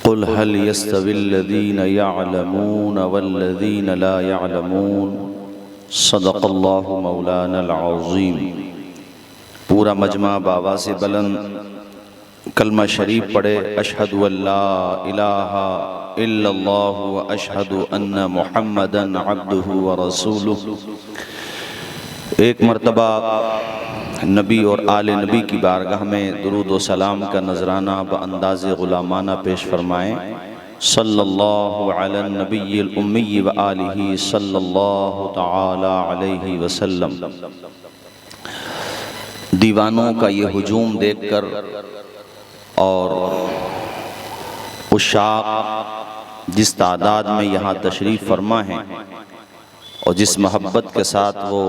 क़ुल हल यस्तविल्लज़ीन यअलमून वल्लज़ीन ला यअलमून सदक़ल्लाहु मौलानल अज़ीम। पूरा मजमा बाबा से बुलंद कलमा शरीफ पढ़े, अशहदु अल्ला इलाहा इल्लल्लाहु व अशहदु अन्ना मुहम्मदन अब्दुहु व रसूलुहु। एक मरतबा नबी और आले नबी की बारगाह में दुरूद व सलाम का नजराना ब अंदाज़े ग़ुलामाना पेश फरमाएँ। सल्लल्लाहु अला नबिय्यिल उम्मी व आलिही सल्लल्लाहु तआला अलैहि वसल्लम। दीवानों का ये हुजूम देखकर और उशाक जिस तादाद में यहाँ तशरीफ़ फरमा है और जिस मोहब्बत के साथ वो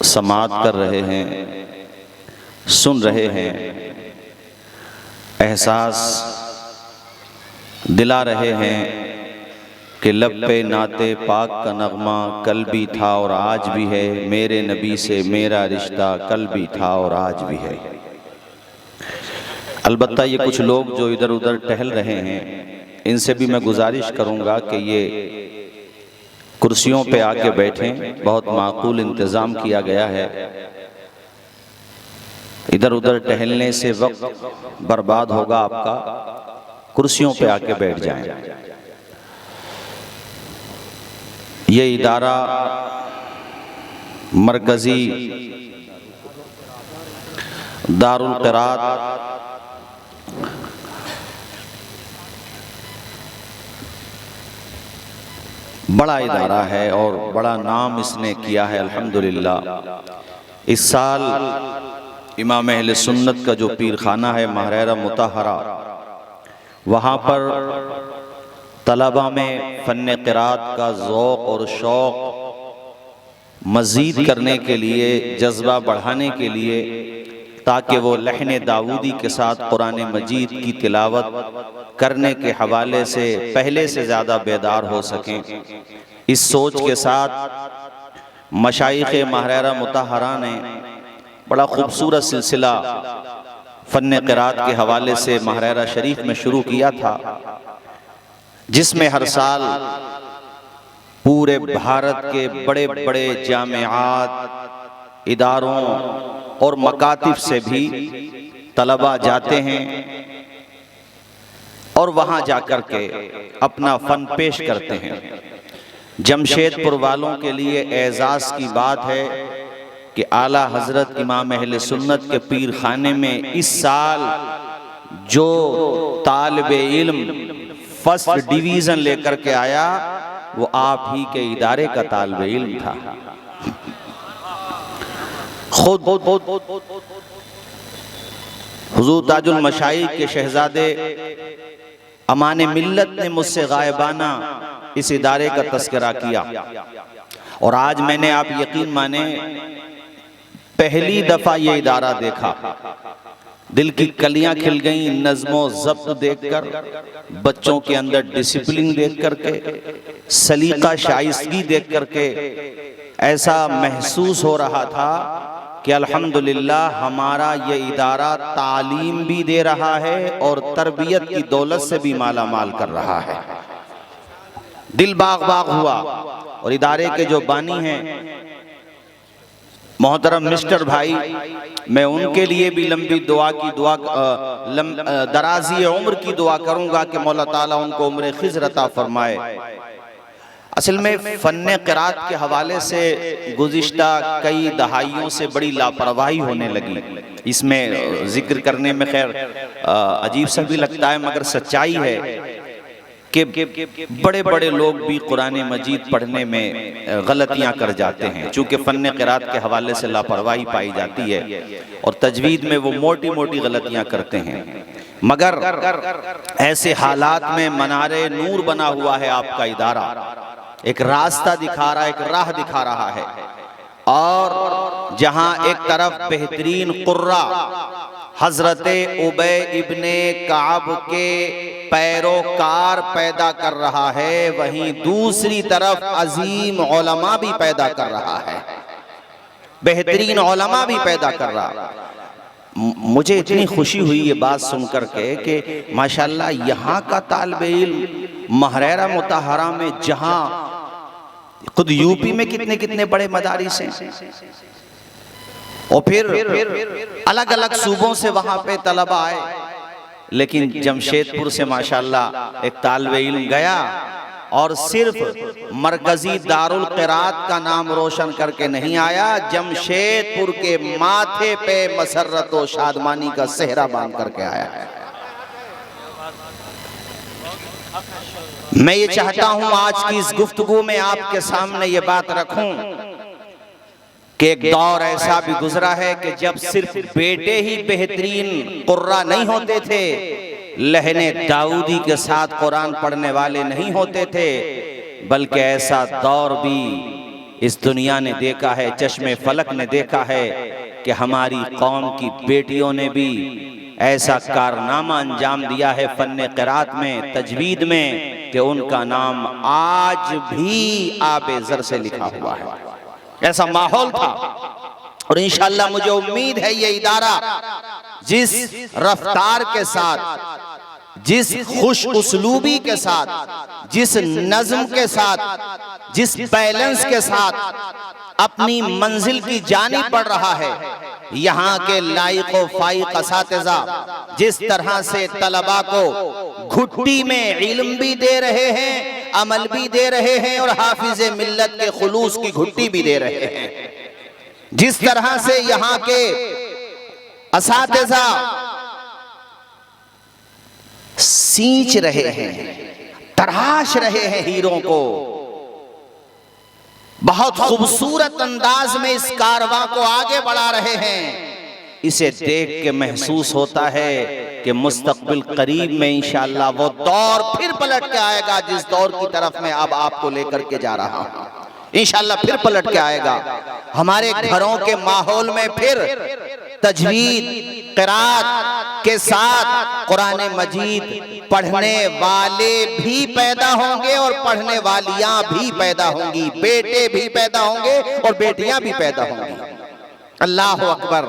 समात कर रहे हैं, सुन रहे हैं, एहसास दिला रहे हैं कि लब पे नाते पाक का नगमा कल भी था और आज भी है, मेरे नबी से मेरा रिश्ता कल भी था और आज भी है। अलबत्ता ये कुछ लोग जो इधर उधर टहल रहे हैं, इनसे भी मैं गुजारिश करूँगा कि ये कुर्सियों पे आके बैठें। बहुत माकूल इंतज़ाम किया गया है। इधर उधर टहलने से वक्त बर्बाद होगा आपका। कुर्सियों पे आके बैठ जाएं। ये इदारा मरकज़ी दारुल क़िरात बड़ा इदारा है और बड़ा नाम इसने किया है अल्हम्दुलिल्लाह। इस साल इमाम अहले सुन्नत का जो पीर खाना है महरेरा मुतहरा, वहाँ पर तलबा में फ़न्ने क़िरात का ज़ौक़ और शौक़ मज़ीद करने के लिए, जज्बा बढ़ाने के लिए, ताकि वो लहने दाऊदी के साथ कुरान मजीद की तिलावत करने के हवाले से पहले से ज़्यादा बेदार हो सकें, इस सोच के साथ मशाइख़े महरेरा मुतहरा ने बड़ा खूबसूरत सिलसिला फ़न्ने क़िरात के हवाले से महरेरा शरीफ में शुरू किया था, जिसमें हर साल पूरे भारत के बड़े बड़े जामिआत, इदारों और मकातिब से भी तलबा जाते हैं और वहाँ जाकर के अपना फ़न पेश करते हैं। जमशेदपुर वालों के लिए एज़ाज़ की बात है कि आला हज़रत इमाम अहले सुन्नत के पीर खाने में इस साल जो तालिबे इल्म फर्स्ट डिवीज़न लेकर के आया, वो आप ही के इदारे का तालिबे इल्म था। खुद हुज़ूर ताजुल मशाइख के शहजादे अमाने मिल्लत ने मुझसे गायबाना इस इदारे का तस्करा किया और आज मैंने, आप यकीन माने, पहली दफा ये इदारा देखा। दिल की कलियां खिल गईं नज़्मो ज़ब्त देखकर, बच्चों के अंदर डिसिप्लिन देख करके, सलीका शाइस्तगी देख करके ऐसा महसूस हो रहा था कि अल्हम्दुलिल्लाह हमारा ये इदारा तालीम भी दे रहा है और तरबियत की दौलत से भी माला माल कर रहा है। दिल बाग बाग हुआ। और इदारे के जो बानी हैं मोहतरम मिस्टर भाई, मैं उनके लिए भी लंबी दुआ की दराज़ी उम्र की दुआ करूंगा कि मौला ताला उनको उम्र खिज़र अता फरमाए। असल में फ़न्ने क़िरात के हवाले से गुज़िश्ता कई दहाइयों से बड़ी लापरवाही होने लगी। इसमें ज़िक्र करने में खैर अजीब सा भी लगता है, मगर सच्चाई है कि बड़े बड़े लोग भी कुरान मजीद पढ़ने में गलतियां कर जाते हैं, चूँकि फ़न्ने क़िरात के हवाले से लापरवाही पाई जाती है और तजवीद में वो मोटी मोटी गलतियां करते हैं। मगर ऐसे हालात में मनारे नूर बना हुआ है आपका इदारा, एक रास्ता दिखा रहा है, एक राह दिखा रहा है। और जहां एक तरफ बेहतरीन कुर्रा हजरत उबय इब्ने काब के पैरोकार पैदा कर रहा है, वहीं दूसरी तरफ अजीम उलमा भी पैदा कर रहा है, बेहतरीन उलमा भी पैदा कर रहा है। मुझे इतनी खुशी हुई ये बात सुनकर के कि माशाल्लाह यहाँ का तालिबे इल्म महरेरा मुताहरा में, जहाँ खुद यूपी में कितने कितने बड़े मदारिस हैं और फिर अलग अलग सूबों से वहां पे तलबा आए, लेकिन जमशेदपुर से माशाल्लाह एक तालिबे इल्म गया और सिर्फ मरकजी दारुल क़िरात का नाम रोशन करके नहीं आया, जमशेदपुर के माथे पे मसरत और शादमानी का सेहरा बांध करके आया है। मैं ये चाहता हूं आज की इस गुफ्तगू में आपके सामने ये बात रखूं कि एक दौर ऐसा भी गुजरा है कि जब सिर्फ बेटे ही बेहतरीन कुर्रा नहीं होते थे, लहने दाऊदी के साथ कुरान पढ़ने वाले नहीं होते थे, बल्कि ऐसा दौर भी इस दुनिया ने देखा है, चश्मे फलक ने देखा है कि हमारी कौम की बेटियों ने भी ऐसा कारनामा अंजाम दिया है फन्ने क़िरात में, तजवीद में, कि उनका नाम आज भी आबे ज़र से लिखा हुआ है। ऐसा माहौल था और इंशाअल्लाह मुझे उम्मीद है ये इदारा जिस रफ्तार के साथ, जिस खुश उसलूबी के साथ, जिस नज़्म के साथ, जिस बैलेंस के साथ अपनी मंजिल की जानी पड़ रहा है, यहाँ के लायक व फाइक असातिज़ा जिस तरह से तलबा को घुट्टी में इल्म भी दे रहे हैं, अमल भी दे रहे हैं और हाफिज़े मिल्लत के खुलूस की घुट्टी भी दे रहे हैं, जिस तरह से यहाँ के असातिज़ा सींच रहे हैं, तराश रहे हैं हीरों को, बहुत खूबसूरत अंदाज में इस कारवां को आगे बढ़ा रहे हैं, इसे देख के महसूस होता है कि मुस्तकबिल करीब में इंशाअल्लाह वो दौर फिर पलट के आएगा जिस दौर की तरफ मैं अब आपको लेकर के जा रहा हूं। इंशाअल्लाह फिर पलट के आएगा। हमारे घरों के माहौल में फिर तजवीद क़िरात के साथ कुरान मजीद पढ़ने वाले भी पैदा होंगे और पढ़ने वालियां भी पैदा होंगी, बेटे भी पैदा होंगे और बेटियां भी पैदा होंगी। अल्लाह अकबर।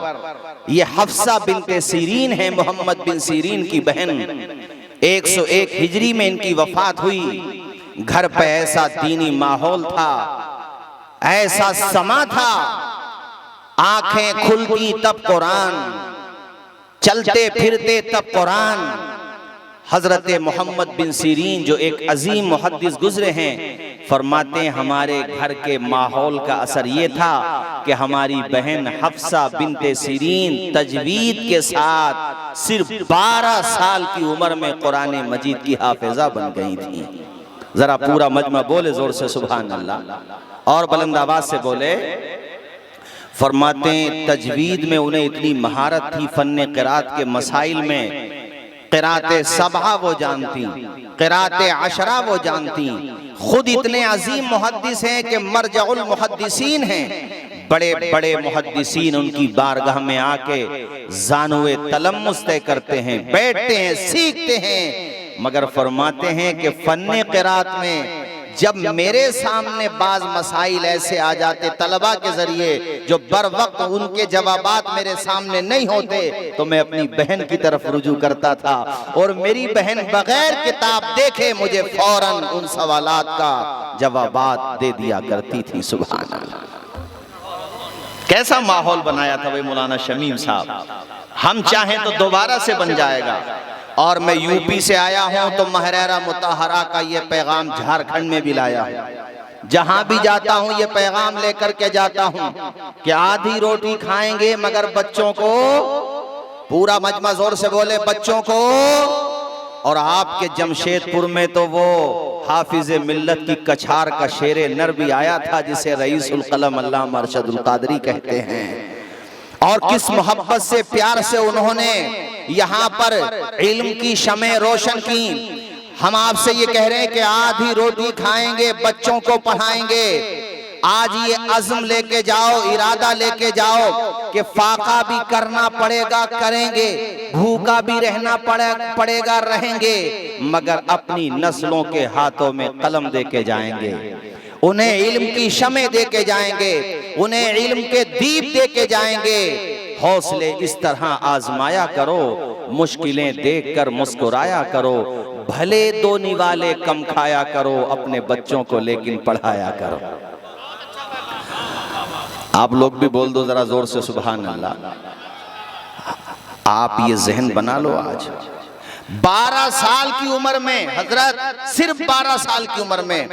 ये हफ्सा बिनते सीरीन है, मोहम्मद बिन सीरीन की बहन। 101 हिजरी में इनकी वफात हुई। घर पे ऐसा दीनी माहौल था, ऐसा समा था, आंखें खुलती तब कुरान, चलते फिरते तब कुरान। हजरत मोहम्मद बिन सीरीन जो एक अजीम मुहद्दिस गुजरे हैं, फरमाते हैं हमारे घर के माहौल का असर ये था कि हमारी बहन हफ्सा बिनते सीरीन तजवीद के साथ सिर्फ 12 साल की उम्र में कुरान मजीद की हाफिजा बन गई थी। जरा पूरा मजमा बोले जोर से सुभान अल्लाह और बुलंद आवाज से बोले। फरमाते तजवीद में उन्हें इतनी महारत थी, फन्ने क़िरात के मसाइल में क़िराते सबा वो जानती, क़िराते अशरा वो जानती। खुद इतने अजीम मुहद्दिस हैं कि मरजउल मुहद्दिसीन हैं। बड़े बड़े मुहद्दिसीन उनकी बारगाह में आके ज़ानुए तलम्मुस तय करते हैं, बैठते हैं, सीखते हैं। मगर फरमाते हैं कि फन्ने क़िरात में जब मेरे सामने बाज मसाइल ऐसे आ जाते तलबा के जरिए जो बर वक्त उनके जवाबात मेरे सामने नहीं होते, तो मैं अपनी बहन की तरफ रुजू करता था और मेरी बहन बगैर किताब देखे मुझे फौरन उन सवालात का जवाबात दे दिया करती थी। सुभान अल्लाह। कैसा माहौल बनाया था भाई मौलाना शमीम साहब। हम चाहें तो दोबारा से बन जाएगा। और मैं यूपी से आया हूं तो महरेरा मुताहरा का ये पैगाम झारखंड में भी लाया हूं। जहां भी जाता हूं ये पैगाम लेकर के जाता हूं कि आधी रोटी खाएंगे मगर बच्चों को, पूरा मजमा जोर से बोले, बच्चों को। और आपके जमशेदपुर में तो वो हाफिज़े मिल्लत की कछार का शेरे नर भी आया था जिसे रईसुल कलम अल्लामा अरशदुल कादरी कहते हैं। और किस मोहब्बत से, प्यार से उन्होंने यहाँ पर इल्म की शमें रोशन की। हम आपसे ये कह रहे हैं कि आधी रोटी खाएंगे, बच्चों को पढ़ाएंगे। आज ये अज़्म लेके जाओ, इरादा लेके जाओ कि फाका भी करना पड़ेगा, करेंगे, भूखा भी रहना पड़ेगा, रहेंगे, मगर अपनी नस्लों के हाथों में कलम देके जाएंगे, उन्हें इल्म की शमें देके जाएंगे, उन्हें इल्म के दीप देके जाएंगे। हौसले इस तरह आजमाया करो, मुश्किलें देखकर मुस्कुराया करो, भले दो निवाले कम खाया करो, अपने बच्चों को लेकिन पढ़ाया करो। आप लोग भी बोल दो जरा जोर से सुभान अल्लाह। आप ये जहन बना लो, आज 12 साल की उम्र में हजरत, सिर्फ 12 साल की उम्र में,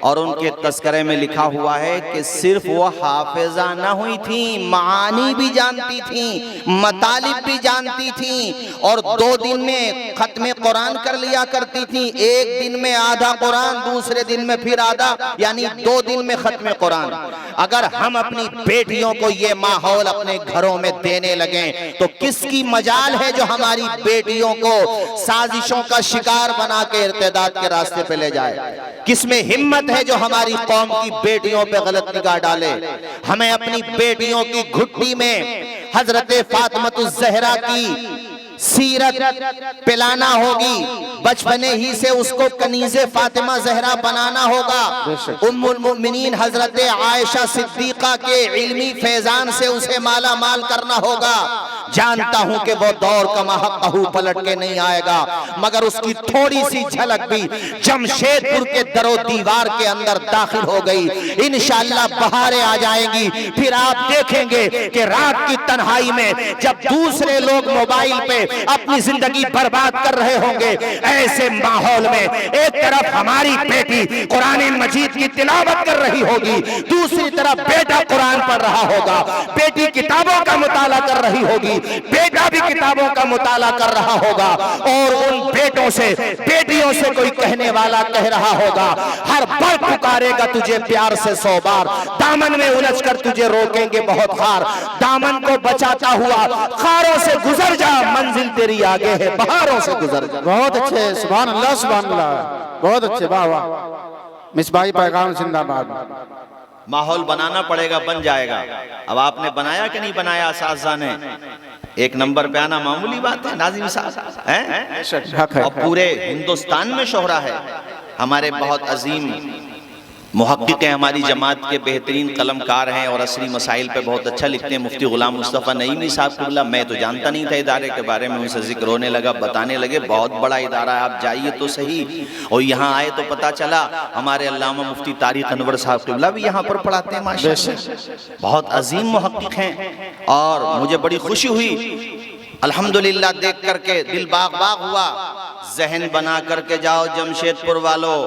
और उनके तस्करे में लिखा हुआ है कि सिर्फ वो हाफिजा ना हुई थी, मानी भी जानती थी, मतालिब भी जानती थी, और 2 दिन में खत्म कुरान कर लिया करती थी। एक दिन में आधा कुरान, दूसरे दिन में फिर आधा, यानी 2 दिन में खत्म कुरान। अगर हम अपनी बेटियों को ये माहौल अपने घरों में देने लगे तो किसकी मजाल है जो हमारी बेटियों को साजिशों का शिकार बना के इर्तिदाद के रास्ते पे ले जाए? किसमें हिम्मत है जो हमारी कौम की बेटियों पे गलत निगाह डाले? हमें अपनी बेटियों की घुट्टी में हजरत फातिमतुज़ ज़हरा की सीरत पिलाना होगी, बचपने ही से उसको कनीज़े फातिमा ज़हरा बनाना होगा। उम्मुल मोमिनीन हजरत आयशा सिद्दीक़ा के इल्मी फैजान से उसे माला माल करना होगा। जानता हूं कि वो दौर का महक़हू पलट के नहीं आएगा, मगर उसकी थोड़ी सी झलक भी जमशेदपुर के दरो दीवार के अंदर दाखिल हो गई। इंशाअल्लाह बहारें आ जाएंगी, फिर आप देखेंगे कि रात की तन्हाई में जब दूसरे लोग मोबाइल पे अपनी जिंदगी बर्बाद कर रहे होंगे, ऐसे माहौल में एक तरफ हमारी बेटी कुरान मजीद की तिलावत कर रही होगी, दूसरी तरफ बेटा कुरान पढ़ रहा होगा, बेटी किताबों का मुताला कर रही होगी, बेटा भी किताबों का मुताला कर रहा होगा, और उन बेटों से बेटियों से कोई कहने वाला कह रहा होगा, हर पल पुकारेगा तुझे प्यार से 100 बार, दामन में उलझ कर तुझे रोकेंगे बहुत खार, दामन को बचाता हुआ खारों से गुजर जा, मंजिल तेरी आगे है, बहारों से गुजर जा। बहुत अच्छे, सुभान अल्लाह सुभान अल्लाह, बहुत अच्छे, वाह वाह। मिसबाही पैगाम जिंदाबाद। माहौल बनाना पड़ेगा, बन जाएगा। अब आपने बनाया कि नहीं बनाया? असातिज़ा ने 1 नंबर पे आना मामूली बात है नाज़िम साहब, हैं? और पूरे हिंदुस्तान में शोहरा है। हमारे बहुत अजीम मुहक्किक हैं, हमारी जमात के बेहतरीन कलमकार हैं और असरी मसाइल पे बहुत अच्छा लिखते हैं, मुफ्ती गुलाम मुस्तफ़ा नईमी साहब क़िबला। मैं तो जानता नहीं था इदारे के बारे में, उनसे जिक्र होने लगा, बताने लगे बहुत बड़ा इदारा है, आप जाइए तो सही। और यहाँ आए तो पता चला हमारे अल्लामा मुफ्ती तारिक अनवर साहब क़िबला भी यहाँ पर पढ़ाते हैं माशाअल्लाह, बहुत अजीम मुहक्किक हैं। और मुझे बड़ी खुशी हुई अल्हम्दुलिल्लाह देख करके, दिल बाग बाग हुआ। जहन बना करके जाओ जमशेदपुर वालों,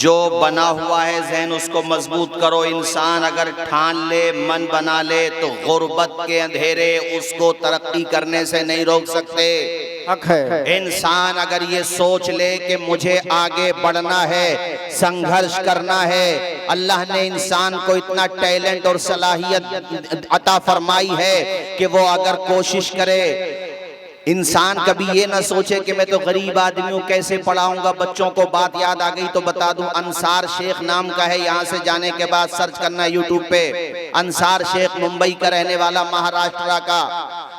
जो बना हुआ है जहन उसको मजबूत करो। इंसान अगर ठान ले, मन बना ले, तो गुर्बत के अंधेरे उसको तरक्की करने से नहीं रोक सकते। इंसान अगर ये सोच ले कि मुझे आगे बढ़ना है, संघर्ष करना है, अल्लाह ने इंसान को इतना टैलेंट और सलाहियत अता फरमाई है कि वो अगर कोशिश करे, इंसान कभी ये ना सोचे कि मैं तो गरीब आदमी हूँ, कैसे पढ़ाऊंगा बच्चों को। बात याद आ गई तो बता दूं, अंसार शेख नाम का है, यहाँ से जाने के बाद सर्च करना यूट्यूब पे। अंसार शेख मुंबई का रहने वाला, महाराष्ट्र का,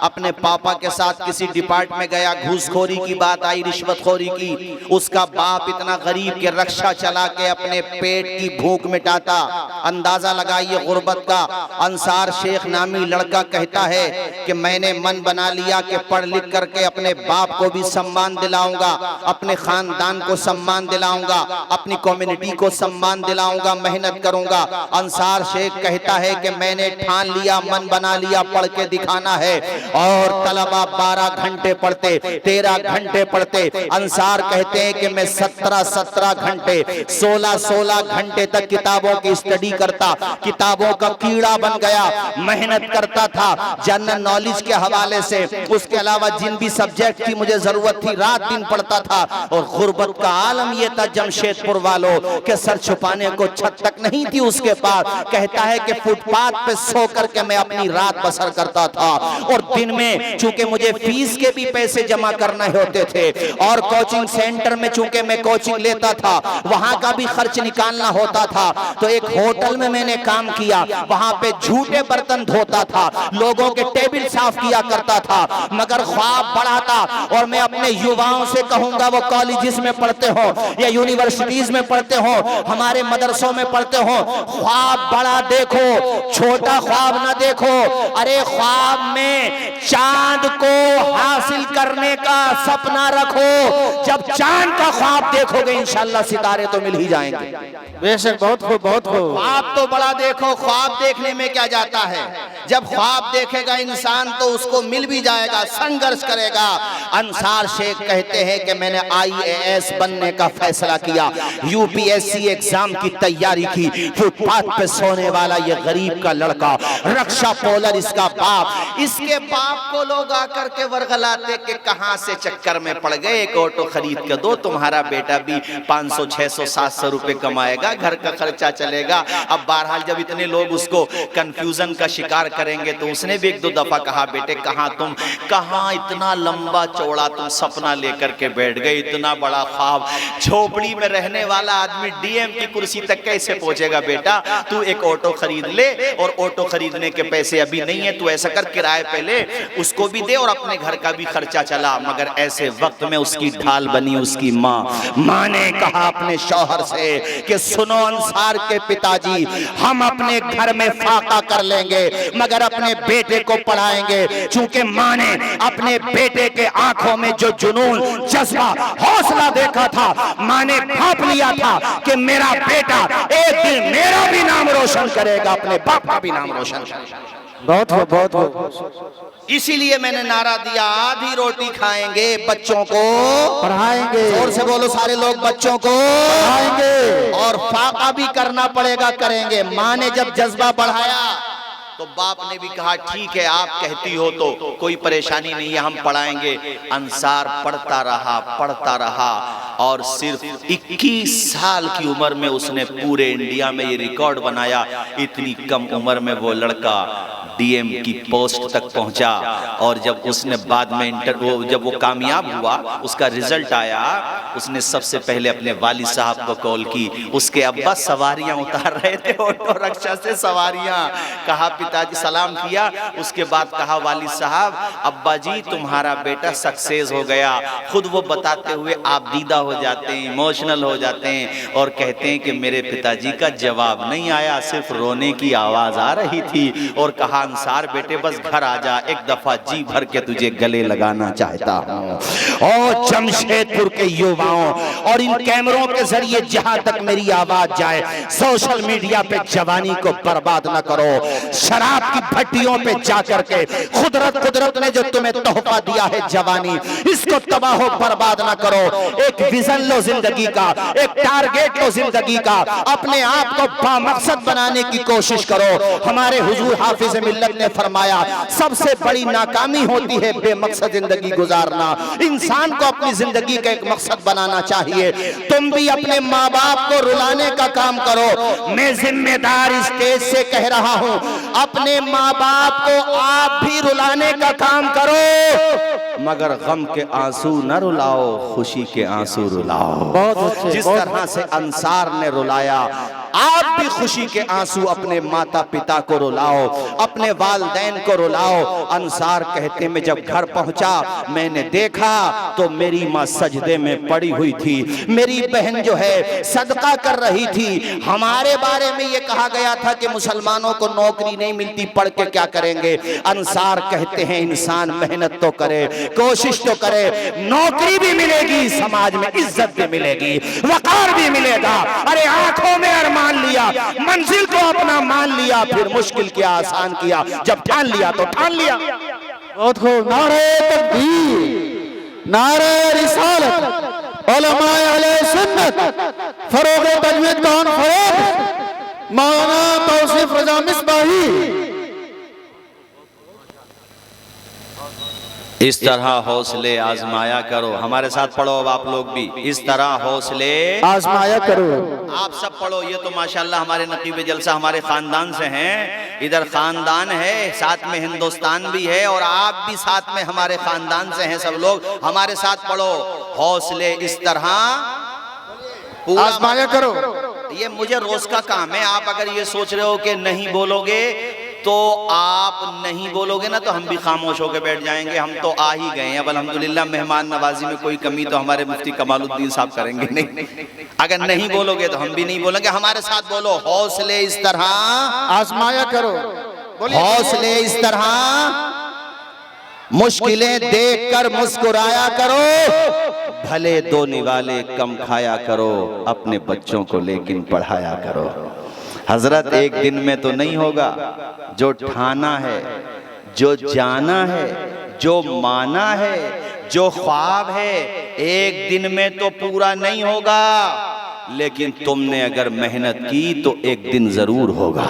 अपने पापा के साथ किसी डिपार्ट में गया, घूसखोरी की बात आई, रिश्वतखोरी की। उसका बाप इतना गरीब के रक्षा चला के अपने पेट की भूख मिटाता। अंदाजा लगाइए गुर्बत का। अंसार शेख नामी लड़का कहता है कि मैंने मन बना लिया कि पढ़ लिख करके अपने बाप को भी सम्मान दिलाऊंगा, अपने खानदान को सम्मान दिलाऊंगा, अपनी कम्युनिटी को सम्मान दिलाऊंगा, मेहनत करूंगा। अंसार शेख कहता है कि मैंने ठान लिया, मन बना लिया, पढ़ के दिखाना है। और तलबा 12 घंटे पढ़ते, 13 घंटे पढ़ते। अंसार कहते हैं कि मैं 17 घंटे, 16 घंटे तक किताबों की स्टडी करता, किताबों का कीड़ा बन गया, मेहनत करता था जनरल नॉलेज के हवाले से। उसके अलावा जिन भी सब्जेक्ट की मुझे जरूरत थी, रात दिन पढ़ता था। और गुर्बत का आलम यह था जमशेदपुर वालों के सर छुपाने को छत तक नहीं थी उसके पास। कहता है कि फुटपाथ पे सो करके मैं अपनी रात बसर करता था। और दिन में चूंकि मुझे फीस के भी पैसे जमा करने होते थे और कोचिंग सेंटर में चूंकि मैं कोचिंग लेता था वहां का भी खर्च निकालना होता था, तो एक होटल में मैंने काम किया, वहां पे झूठे बर्तन धोता था, लोगों के टेबल साफ किया करता था, मगर ख्वाब बड़ा था। और मैं अपने युवाओं से कहूंगा, वो कॉलेजेस में पढ़ते हो या यूनिवर्सिटीज में पढ़ते हो, हमारे मदरसों में पढ़ते हो, ख्वाब बड़ा देखो, छोटा ख्वाब ना देखो। अरे ख्वाब में चांद को हासिल करने का सपना रखो, जब चांद का ख्वाब देखोगे इंशाल्लाह सितारे तो मिल ही जाएंगे। बेशक, बहुत खूब, बहुत खूब। ख्वाब तो बड़ा देखो, ख्वाब देखने में क्या जाता है, जब ख्वाब देखेगा इंसान तो उसको मिल भी जाएगा, संघर्ष करेगा। अंसार शेख कहते हैं कि मैंने IAS बनने का फैसला किया, UPSC एग्जाम की तैयारी की, फुटपाथ पे सोने वाला ये गरीब का लड़का, रक्षा पोलर इसका बाप, इसके बाप को लोग आकर के वर्गलाते कि कहां से चक्कर में पड़ गए, एक ऑटो खरीद के दो, तुम्हारा बेटा भी 500 600 700 रुपए कमाएगा, घर का खर्चा चलेगा। अब बहरहाल जब इतने लोग उसको कंफ्यूजन का शिकार करेंगे तो उसने भी एक दो दफा कहा, बेटे कहां तुम, कहां इतना लंबा चौड़ा तुम सपना लेकर के बैठ गए, इतना बड़ा ख्वाब, झोपड़ी में रहने वाला आदमी DM की कुर्सी तक कैसे पहुंचेगा, बेटा तू एक ऑटो खरीद ले, और ऑटो खरीदने के पैसे अभी नहीं है, तू ऐसा कर किराए पे ले, उसको भी दे और अपने घर का भी खर्चा चला। मगर ऐसे वक्त में उसकी ढाल बनी उसकी माँ ने कहा अपने शौहर से कि सुनो अंसार के पिताजी, हम अपने घर में फाका कर लेंगे मगर अपने बेटे को पढ़ाएंगे। चूंकि माँ ने अपने बेटे के आंखों में जो जुनून, जज्बा, हौसला देखा था, माँ ने भाप लिया था कि मेरा बेटा एक दिन मेरा भी नाम रोशन करेगा, अपने बाप का भी नाम रोशन करेगा। बहुत खूब, बहुत खूब। इसीलिए मैंने नारा दिया, आधी रोटी खाएंगे, बच्चों को पढ़ाएंगे। जोर से बोलो सारे लोग, बच्चों को पढ़ाएंगे और फाका भी करना पड़ेगा, करेंगे। माँ ने जब जज्बा बढ़ाया तो बाप ने भी कहा ठीक है, आप कहती हो तो कोई परेशानी नहीं है, हम पढ़ाएंगे। अंसार पढ़ता रहा और सिर्फ 21 साल की उम्र में उसने पूरे इंडिया में ये रिकॉर्ड बनाया, इतनी कम उम्र में वो लड़का DM की पोस्ट तक पहुंचा। और जब उसने बाद में जब वो कामयाब हुआ, उसका रिजल्ट आया, उसने सबसे पहले अपने वालिद साहब को कॉल की। उसके अब्बा सवारियां उतार रहे थे, ऑटो रिक्शा से सवारियां, कहा पिताजी, सलाम किया, उसके बाद कहा वालिद साहब, अब्बा जी तुम्हारा बेटा सक्सेस हो गया। खुद वो बताते हुए आप दीदा हो जाते हैं, इमोशनल हो जाते हैं और कहते हैं कि मेरे पिताजी का जवाब नहीं आया, सिर्फ रोने की आवाज आ रही थी। और कहा अंसार बेटे बस घर आ जा, एक दफा जी भर के तुझे गले लगाना चाहता हूँ। और जमशेदपुर के युवाओं और इन कैमरों के जरिए जहां तक मेरी आवाज जाए, सोशल मीडिया पे जवानी को बर्बाद न करो, शराब की भट्टियों पे जाकर के कुदरत ने जो तुम्हें तोहफा दिया है जवानी, इसको तबाह बर्बाद न करो। एक विजन लो जिंदगी का, एक टारगेट लो जिंदगी का, अपने आप को बामकसद बनाने की कोशिश करो। हमारे हुजूर हाफिज मिल्लत ने फरमाया, सबसे बड़ी नाकामी होती है बेमकसद जिंदगी गुजारना। इंसान को अपनी जिंदगी का एक मकसद बनाना चाहिए। तुम भी अपने माँ बाप को रुलाने का काम करो। मैं जिम्मेदार स्टेज से कह रहा हूँ, अपने माँ बाप को आप भी रुलाने का काम करो, मगर गम के आंसू न रुलाओ, खुशी के आंसू रुलाओ। जिस तरह से अंसार ने रुलाया, आप भी खुशी के आंसू अपने माता पिता को रुलाओ, अपने वालिदैन को रुलाओ। अंसार कहते मैं जब घर पहुंचा, मैंने देखा तो मेरी माँ सजदे में पड़ी हुई थी, मेरी बहन जो है सदका कर रही थी। हमारे बारे में ये कहा गया था कि मुसलमानों को नौकरी नहीं मिलती, पढ़ के क्या करेंगे। अंसार कहते हैं इंसान मेहनत तो करे, कोशिश तो करे, नौकरी भी मिलेगी, समाज में इज्जत भी मिलेगी, वकार भी मिलेगा। अरे आंखों में अरमान लिया, मंजिल को अपना मान लिया, फिर मुश्किल क्या आसान किया, जब ठान लिया तो ठान लिया। बहुत खूब। नारे तकबीर, नारे रिसालत, उलमाए अहले सुन्नत, फरोग तजवीद कॉन्फ्रेंस, मौलाना तौसीफ रजा मिसबाही। इस तरह हौसले आजमाया करो। हमारे साथ पढ़ो अब आप लोग भी, इस तरह हौसले आजमाया करो। आप सब पढ़ो। ये तो माशाल्लाह हमारे नकीब जलसा हमारे खानदान से हैं, इधर खानदान है, साथ में हिंदुस्तान भी है, और आप भी साथ में हमारे खानदान से हैं। सब लोग हमारे साथ पढ़ो, हौसले इस तरह आजमाया करो। ये मुझे रोज का काम है। आप अगर ये सोच रहे हो कि नहीं बोलोगे तो आप नहीं बोलोगे ना, तो हम भी खामोश होकर बैठ जाएंगे। हम तो आ ही गए हैं। अब अल्हम्दुलिल्लाह मेहमान नवाजी में कोई कमी तो हमारे मुफ्ती कमालुद्दीन साहब करेंगे नहीं। अगर नहीं बोलोगे तो हम भी नहीं बोलेंगे। हमारे साथ बोलो, हौसले इस तरह आजमाया करो। हौसले इस तरह मुश्किलें देखकर मुस्कुराया करो, भले दो निवाले कम खाया करो, अपने बच्चों को लेकिन पढ़ाया करो। हजरत एक दिन में तो नहीं होगा, जो ठाना है, जो जाना है, जो माना है, जो ख्वाब है, एक दिन में तो पूरा नहीं होगा। लेकिन तुमने अगर मेहनत की तो एक दिन जरूर होगा।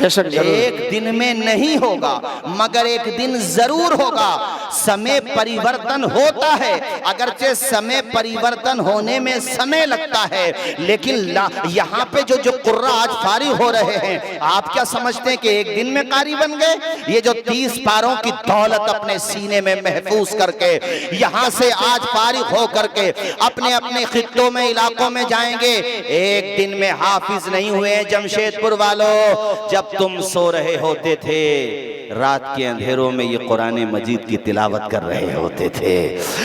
एक दिन में नहीं होगा मगर एक दिन जरूर होगा। समय परिवर्तन होता है, अगरचे समय परिवर्तन होने में समय लगता है, लेकिन यहाँ पे जो कुर्रा आज फारिग हो रहे हैं, आप क्या समझते हैं कि एक दिन में कारी बन गए? ये जो 30 पारों की दौलत अपने सीने में महफूज करके यहाँ से आज फारिग हो करके अपने अपने खित्तों में, इलाकों में जाएंगे, एक दिन में हाफिज नहीं हुए। जमशेदपुर वालों, जब तुम सो रहे होते थे, रात के अंधेरों में ये कुरान मजीद की तिलावत कर रहे होते थे।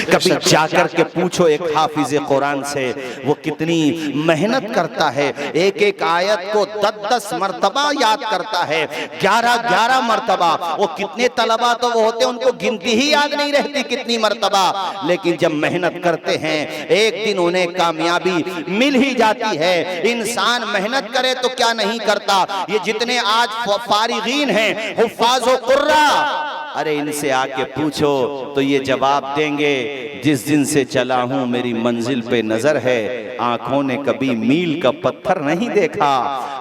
कभी जाकर के पूछो एक हाफिज कुरान से, वो कितनी मेहनत करता है, एक एक आयत को 10-10 मरतबा याद करता है, 11-11 मरतबा। वो कितने तलबा तो वो होते, उनको गिनती ही याद नहीं रहती कितनी मरतबा, लेकिन जब मेहनत करते हैं एक दिन उन्हें कामयाबी मिल ही जाती है। इंसान मेहनत करे तो क्या नहीं करता। ये जितने आज फारिगीन हैं, हुफ्फाज व कुर्रा, अरे इनसे आके पूछो तो ये जवाब देंगे, जिस दिन से चला हूं मेरी मंजिल पे नजर है, आंखों ने कभी मील का पत्थर नहीं देखा,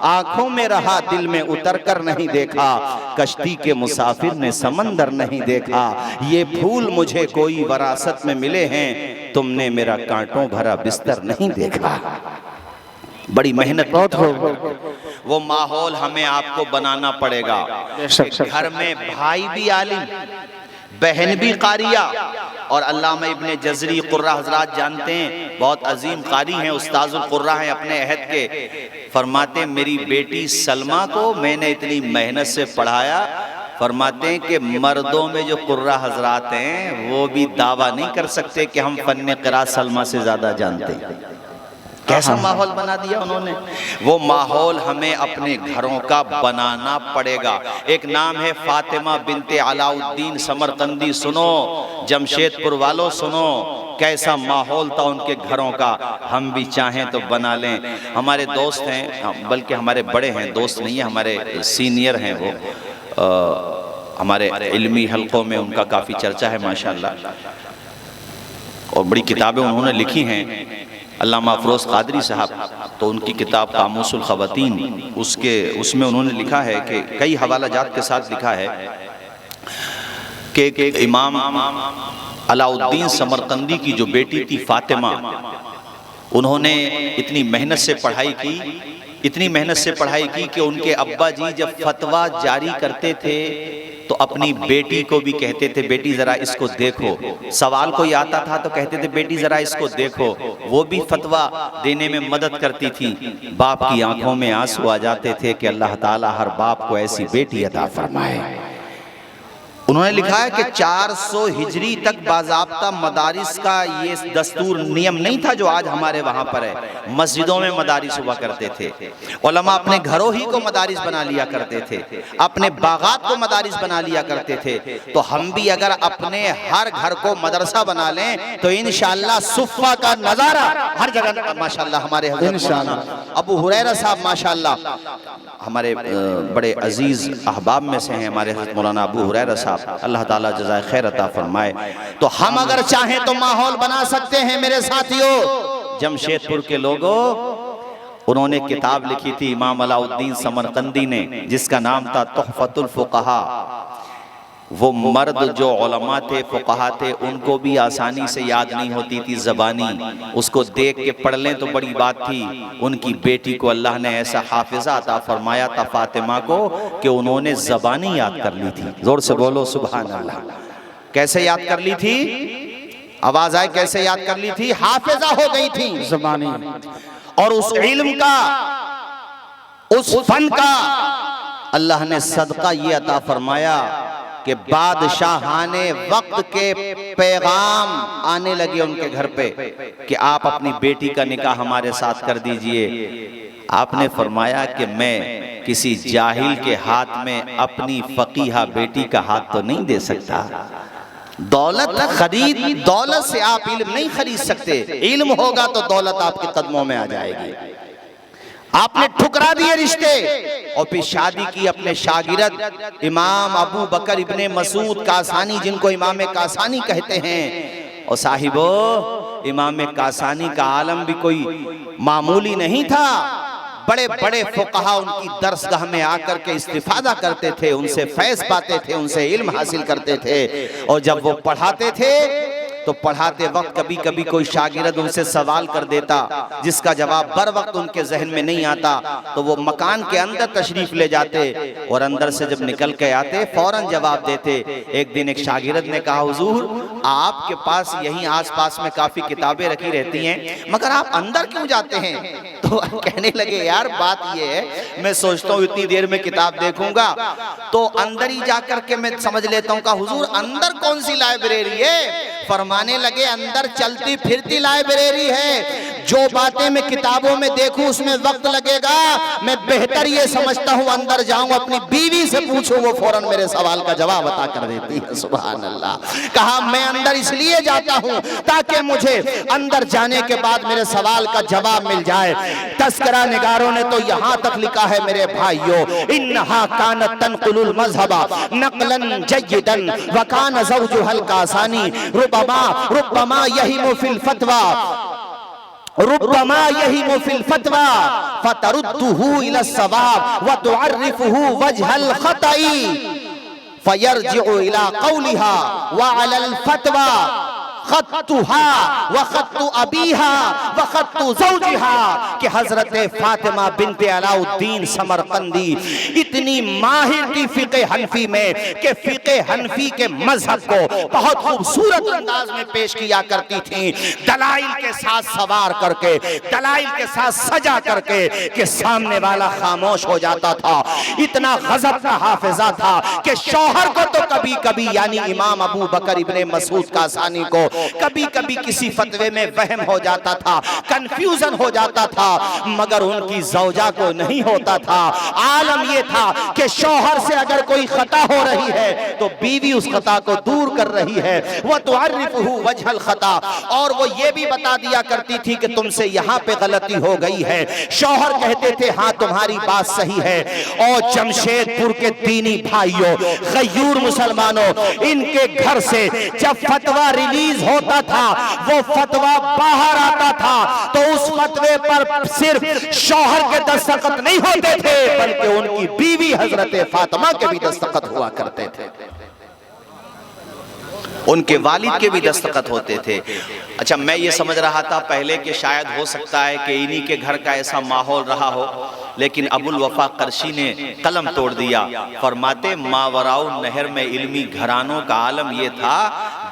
आंखों में रहा दिल में उतर कर नहीं देखा, कश्ती के मुसाफिर ने समंदर नहीं देखा, ये फूल मुझे कोई वरासत में मिले हैं, तुमने मेरा कांटों भरा बिस्तर नहीं देखा। बड़ी मेहनत बहुत हो, वो माहौल हमें आपको बनाना पड़ेगा। घर में भाई भी आलिम, बहन भी कारिया, और अल्लामा इब्ने जज़री कुर्रा हजरात जानते हैं, बहुत अजीम कारी हैं, उस्ताजुल कुर्रा हैं अपने अहद के। फरमाते मेरी बेटी सलमा को मैंने इतनी मेहनत से पढ़ाया, फरमाते हैं कि मर्दों में जो कुर्रा हजरात हैं वो भी दावा नहीं कर सकते कि हम फन्ने क़िराअत सलमा से ज़्यादा जानते हैं। कैसा माहौल बना दिया उन्होंने। वो माहौल हमें अपने घरों का बनाना पड़ेगा। एक नाम है फातिमा बिनते अलाउद्दीन समरकंदी, सुनो जमशेदपुर वालों सुनो, कैसा माहौल था उनके घरों का। हम भी चाहें तो बना लें। हमारे दोस्त हैं, बल्कि हमारे बड़े हैं, दोस्त नहीं है, हमारे सीनियर हैं वो, हमारे इल्मी हलकों में उनका काफ़ी चर्चा है माशाल्लाह, और बड़ी किताबें उन्होंने लिखी हैं। अल्लामा अफरोज़ क़ादरी साहब, तो उनकी किताब कामूसुल ख़वातीन, उसमें उन्होंने लिखा है कि कई हवाला जात के साथ लिखा है कि इमाम अलाउद्दीन समरकंदी की जो बेटी थी फातिमा, उन्होंने इतनी मेहनत से पढ़ाई की, इतनी मेहनत से पढ़ाई की कि उनके अब्बा जी जब फतवा जारी करते थे तो अपनी बेटी को भी कहते थे, बेटी जरा इसको देखो। सवाल कोई आता था तो कहते थे बेटी जरा इसको देखो, वो भी फतवा देने में मदद करती थी। बाप की आंखों में आंसू आ जाते थे कि अल्लाह ताला हर बाप को ऐसी बेटी अता फरमाए। उन्होंने लिखा है कि 400 हिजरी तक बाज़ाब्ता मदारिस का ये दस्तूर नियम नहीं था जो आज हमारे वहाँ पर है। मस्जिदों में मदारिस हुआ करते थे, उलमा अपने घरों ही को मदारिस बना लिया करते थे, अपने बागात को मदारिस बना लिया करते थे। तो हम भी अगर अपने हर घर को मदरसा बना लें तो इंशाअल्लाह सुफ़ा का नज़ारा हर जगह माशाअल्लाह। हमारे हज़रत अबू हुरैरा साहब माशाअल्लाह हमारे बड़े अजीज़ अहबाब में से हैं, हमारे हज़रत मौलाना अबू हुरैरा साहब, अल्लाह ताला जज़ाए खैर अता फरमाए। तो हम अगर चाहें तो माहौल बना सकते हैं मेरे साथियों। जमशेदपुर के लोगों, उन्होंने किताब लिखी थी इमाम अलाउद्दीन समरकंदी ने, जिसका नाम था तुहफ़तुल फ़ुक़हा। वो मर्द जो उलमा थे, फुक़हा थे, उनको भी आसानी से याद नहीं होती थी ज़बानी, उसको देख के पढ़ लें तो बड़ी बात थी। उनकी बेटी को अल्लाह ने ऐसा हाफिज़ा अता फरमाया था फातिमा को कि उन्होंने ज़बानी याद कर ली थी। जोर से बोलो सुभान अल्लाह। कैसे याद कर ली थी? आवाज आए, कैसे याद कर ली थी? हाफिज़ा हो गई थी ज़बानी। और उस इल्म का, उस फन का अल्लाह ने सदका ये अता फरमाया कि बादशाहाने वक्त के पैगाम आने लगे उनके घर पे कि आप अपनी बेटी का निकाह हमारे साथ कर दीजिए। आपने फरमाया कि मैं किसी जाहिल के हाथ में अपनी फकीहा बेटी का हाथ तो नहीं दे सकता। दौलत से आप इल्म नहीं खरीद सकते। इल्म होगा तो दौलत आपके कदमों में आ जाएगी। आपने ठुकरा दिए रिश्ते और फिर शादी की अपने शागिर्द इमाम अबू बकर इब्ने मसूद कासानी, जिनको इमाम कासानी कहते हैं। और साहिबो, इमाम कासानी का आलम भी कोई मामूली नहीं था। बड़े बड़े फुक़हा उनकी दरसगाह में आकर के इस्तिफादा करते थे, उनसे फैज़ पाते थे, उनसे इल्म हासिल करते थे। और जब वो पढ़ाते थे तो पढ़ाते वक्त कभी कभी कोई शागिर्द उनसे सवाल कर देता जिसका जवाब बर वक्त उनके जहन में नहीं आता, तो वो मकान के अंदर तशरीफ ले जाते और अंदर से जब निकल के आते फौरन जवाब देते। एक दिन एक शागिर्द ने कहा, हुजूर आपके पास यहीं आसपास में काफी किताबें रखी रहती हैं, मगर आप अंदर क्यों जाते हैं? तो कहने लगे, यार बात ये है, मैं सोचता हूँ इतनी देर में किताब देखूंगा तो अंदर ही जाकर के मैं समझ लेता हूँ। कहा, हुजूर अंदर कौन सी लाइब्रेरी है? फरमाने लगे, अंदर चलती फिरती लाइब्रेरी है। जो बातें मैं किताबों में देखूं उसमें वक्त लगेगा, मैं बेहतर ये समझता हूं अंदर जाऊं, अपनी बीवी से पूछूं, वो फौरन मेरे सवाल का जवाब अता कर देती है। सुभान अल्लाह। कहा, मैं अंदर इसलिए जाता हूं ताकि मुझे अंदर जाने के बाद मेरे सवाल का जवाब मिल जाए। तस्करा निगारों ने तो यहां तक लिखा है मेरे भाइयों, इन्नहा कानत तनकुलुल मज़हबा नक़लन जय्यदन व कान ज़ौजुहल कासानी रुब्बमा यहीमु फिल फतवा फतरुद्दुहु इला सवाब व तुअर्रिफुहु वजहल खताई फयरजिउ इला कौलिहा व अलल फतवा खत्तुहा व खत्तु अबीहा व खत्तु ज़ौजिहा। कि हजरत फातिमा बिन्ते अलाउद्दीन समरकंदी इतनी माहिर थी फ़िक़े हनफी में कि फ़िक़े हनफी के मजहब को बहुत खूबसूरत अंदाज में पेश किया करती थी, दलाइल के साथ सवार करके, दलाइल के साथ सजा करके कि सामने वाला खामोश हो जाता था। इतना गजब का हाफिजा था कि शौहर को तो कभी कभी यानी इमाम अबू बकर इब्ने मसूद कासानी को कभी कभी किसी फतवे में वहम हो जाता था, कंफ्यूजन हो जाता था, मगर उनकी ज़ौजा को नहीं होता था। आलम यह था कि शौहर से अगर कोई खता हो रही है तो बीवी उस खता को दूर कर रही है, वह तुअर्रिफुहु वजहल खता, और वो ये भी बता दिया करती थी कि तुमसे यहाँ पे गलती हो गई है। शौहर कहते थे, हाँ तुम्हारी बात सही है। और जमशेदपुर के दीनी भाइयों, गयूर मुसलमानों, इनके घर से जब फतवा रिलीज होता था, वो फतवा बाहर आता था तो उस फतवे पर सिर्फ शौहर के दस्तखत नहीं होते थे बल्कि उनकी बीवी हजरत फातिमा के भी दस्तखत हुआ करते थे, उनके वालिद के भी दस्तखत होते थे। अच्छा, मैं ये समझ रहा था पहले कि शायद हो सकता है कि इन्हीं के घर का ऐसा माहौल रहा हो, लेकिन अबुल वफा करशी ने कलम तोड़ दिया। फरमाते, मावराउ नहर में इल्मी घरानों का आलम यह था,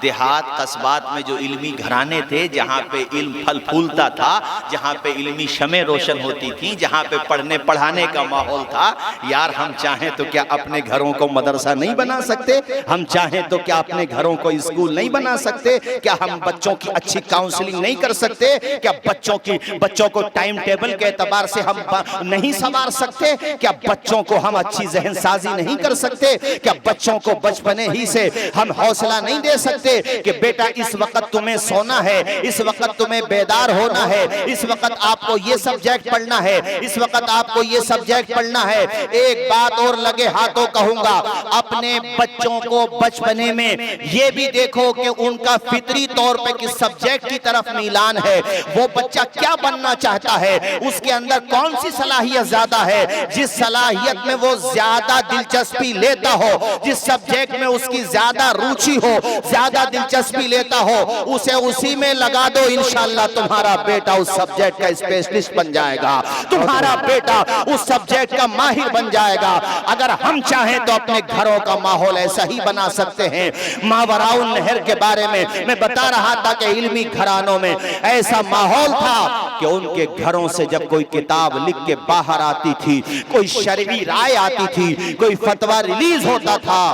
देहात कस्बात में जो इल्मी घराने थे, जहाँ पे इल्म फल फूलता था, जहाँ पे इल्मी शमें रोशन होती थी, जहाँ पे पढ़ने पढ़ाने का माहौल था, यार हम चाहें तो क्या अपने घरों को मदरसा नहीं बना सकते? हम चाहें तो क्या अपने घरों को स्कूल नहीं बना सकते? क्या हम बच्चों की अच्छी काउंसलिंग नहीं कर सकते? क्या बच्चों को टाइम टेबल के एतबार से हम नहीं संवार सकते? क्या बच्चों को हम अच्छी जहन साजी नहीं कर सकते? क्या बच्चों को बचपने ही से हम हौसला नहीं दे सकते सकते कि बेटा इस वक्त तुम्हें सोना है, इस वक्त तुम्हें बेदार होना है, इस वक्त आपको ये सब्जेक्ट पढ़ना है, इस वक्त आपको ये सब्जेक्ट पढ़ना है। एक बात और लगे हाथों कहूंगा, अपने बच्चों को बचपने में ये भी देखो कि उनका फितरी तौर पे किस सब्जेक्ट की तरफ मीलान है, वो बच्चा क्या बनना चाहता है, उसके अंदर कौन सी सलाहियत ज्यादा है। जिस सलाहियत में वो ज्यादा दिलचस्पी लेता हो, जिस सब्जेक्ट में उसकी ज्यादा रुचि हो, ज्यादा दिलचस्पी लेता हो, उसे उसी में लगा दो। इंशाअल्लाह तुम्हारा बेटा उस सब्जेक्ट का स्पेशलिस्ट बन जाएगा, तुम्हारा बेटा उस सब्जेक्ट का माहिर बन जाएगा। अगर हम चाहें तो अपने घरों का माहौल ऐसा ही बना सकते हैं। मावराउन नहर के बारे में मैं बता रहा था कि इल्मी घरानों में ऐसा माहौल था कि उनके घरों से जब कोई किताब लिख के बाहर आती थी, कोई शरई राय आती थी, कोई फतवा रिलीज होता था,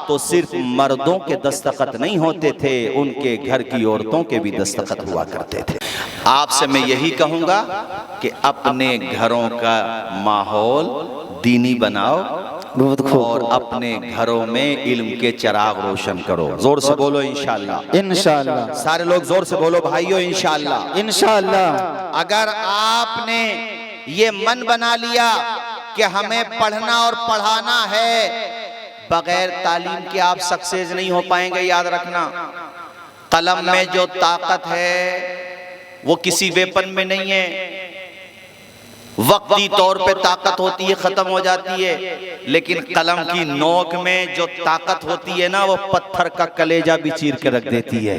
तो सिर्फ मर्दों के दस्तखत नहीं होते थे, उनके घर की औरतों के भी दस्तखत हुआ करते थे। आपसे मैं यही कहूंगा कि अपने घरों का माहौल दीनी बनाओ और अपने घरों में इल्म के चिराग रोशन करो। जोर से बोलो इंशाअल्लाह। इंशाअल्लाह। सारे लोग जोर से बोलो भाइयों इंशाअल्लाह। इंशाअल्लाह। अगर आपने ये मन बना लिया कि हमें पढ़ना और पढ़ाना है, बगैर तालीम के आप सक्सेस नहीं हो पाएंगे। याद रखना, कलम में जो ताकत है वो किसी वेपन में नहीं है। वक्ती तौर पे ताकत होती है, खत्म हो जाती है, लेकिन कलम की नोक में जो ताकत होती है ना, वो पत्थर का कलेजा भी चीर के रख देती है।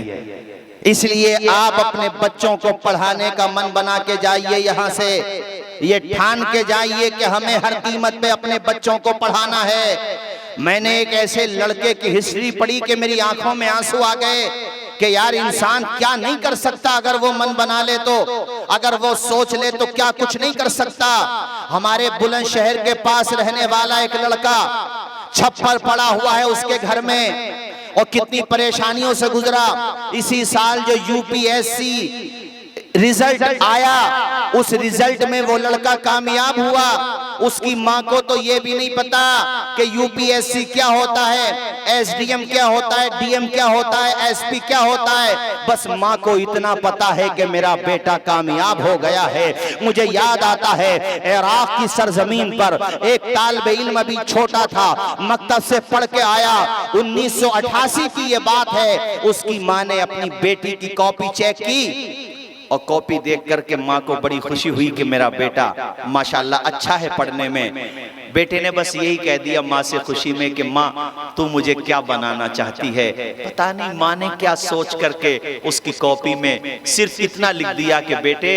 इसलिए आप अपने बच्चों को पढ़ाने का मन बना के जाइए, यहाँ से ये ठान के जाइए कि हमें हर कीमत पे अपने बच्चों को पढ़ाना है। मैंने एक ऐसे लड़के की हिस्ट्री पढ़ी कि मेरी आंखों में आंसू आ गए कि यार इंसान क्या नहीं कर सकता अगर वो मन बना ले तो, अगर वो सोच ले तो क्या कुछ नहीं कर सकता। हमारे बुलंदशहर के पास रहने वाला एक लड़का छप्पर पड़ा हुआ है उसके घर में, और कितनी परेशानियों से गुजरा। इसी साल जो यूपीएससी रिजल्ट आया, उस रिजल्ट में वो लड़का कामयाब हुआ। उसकी माँ को तो ये भी नहीं पता कि यूपीएससी क्या होता है, एसडीएम क्या होता है, डीएम क्या होता है, एसपी क्या होता है। बस माँ को इतना पता है कि मेरा बेटा कामयाब हो गया है। मुझे याद आता है इराक की सरजमीन पर एक तालिबे इल्म अभी छोटा था, मकतब से पढ़ के आया, 1988 की ये बात है। उसकी माँ ने अपनी बेटी की कॉपी चेक की और कॉपी देख करके माँ को बड़ी खुशी हुई कि मेरा बेटा माशाल्लाह अच्छा है पढ़ने में। बेटे ने बस यही कह दिया माँ से खुशी में कि माँ तू मुझे क्या बनाना चाहती है। पता नहीं माँ ने क्या सोच करके उसकी कॉपी में सिर्फ इतना लिख दिया कि बेटे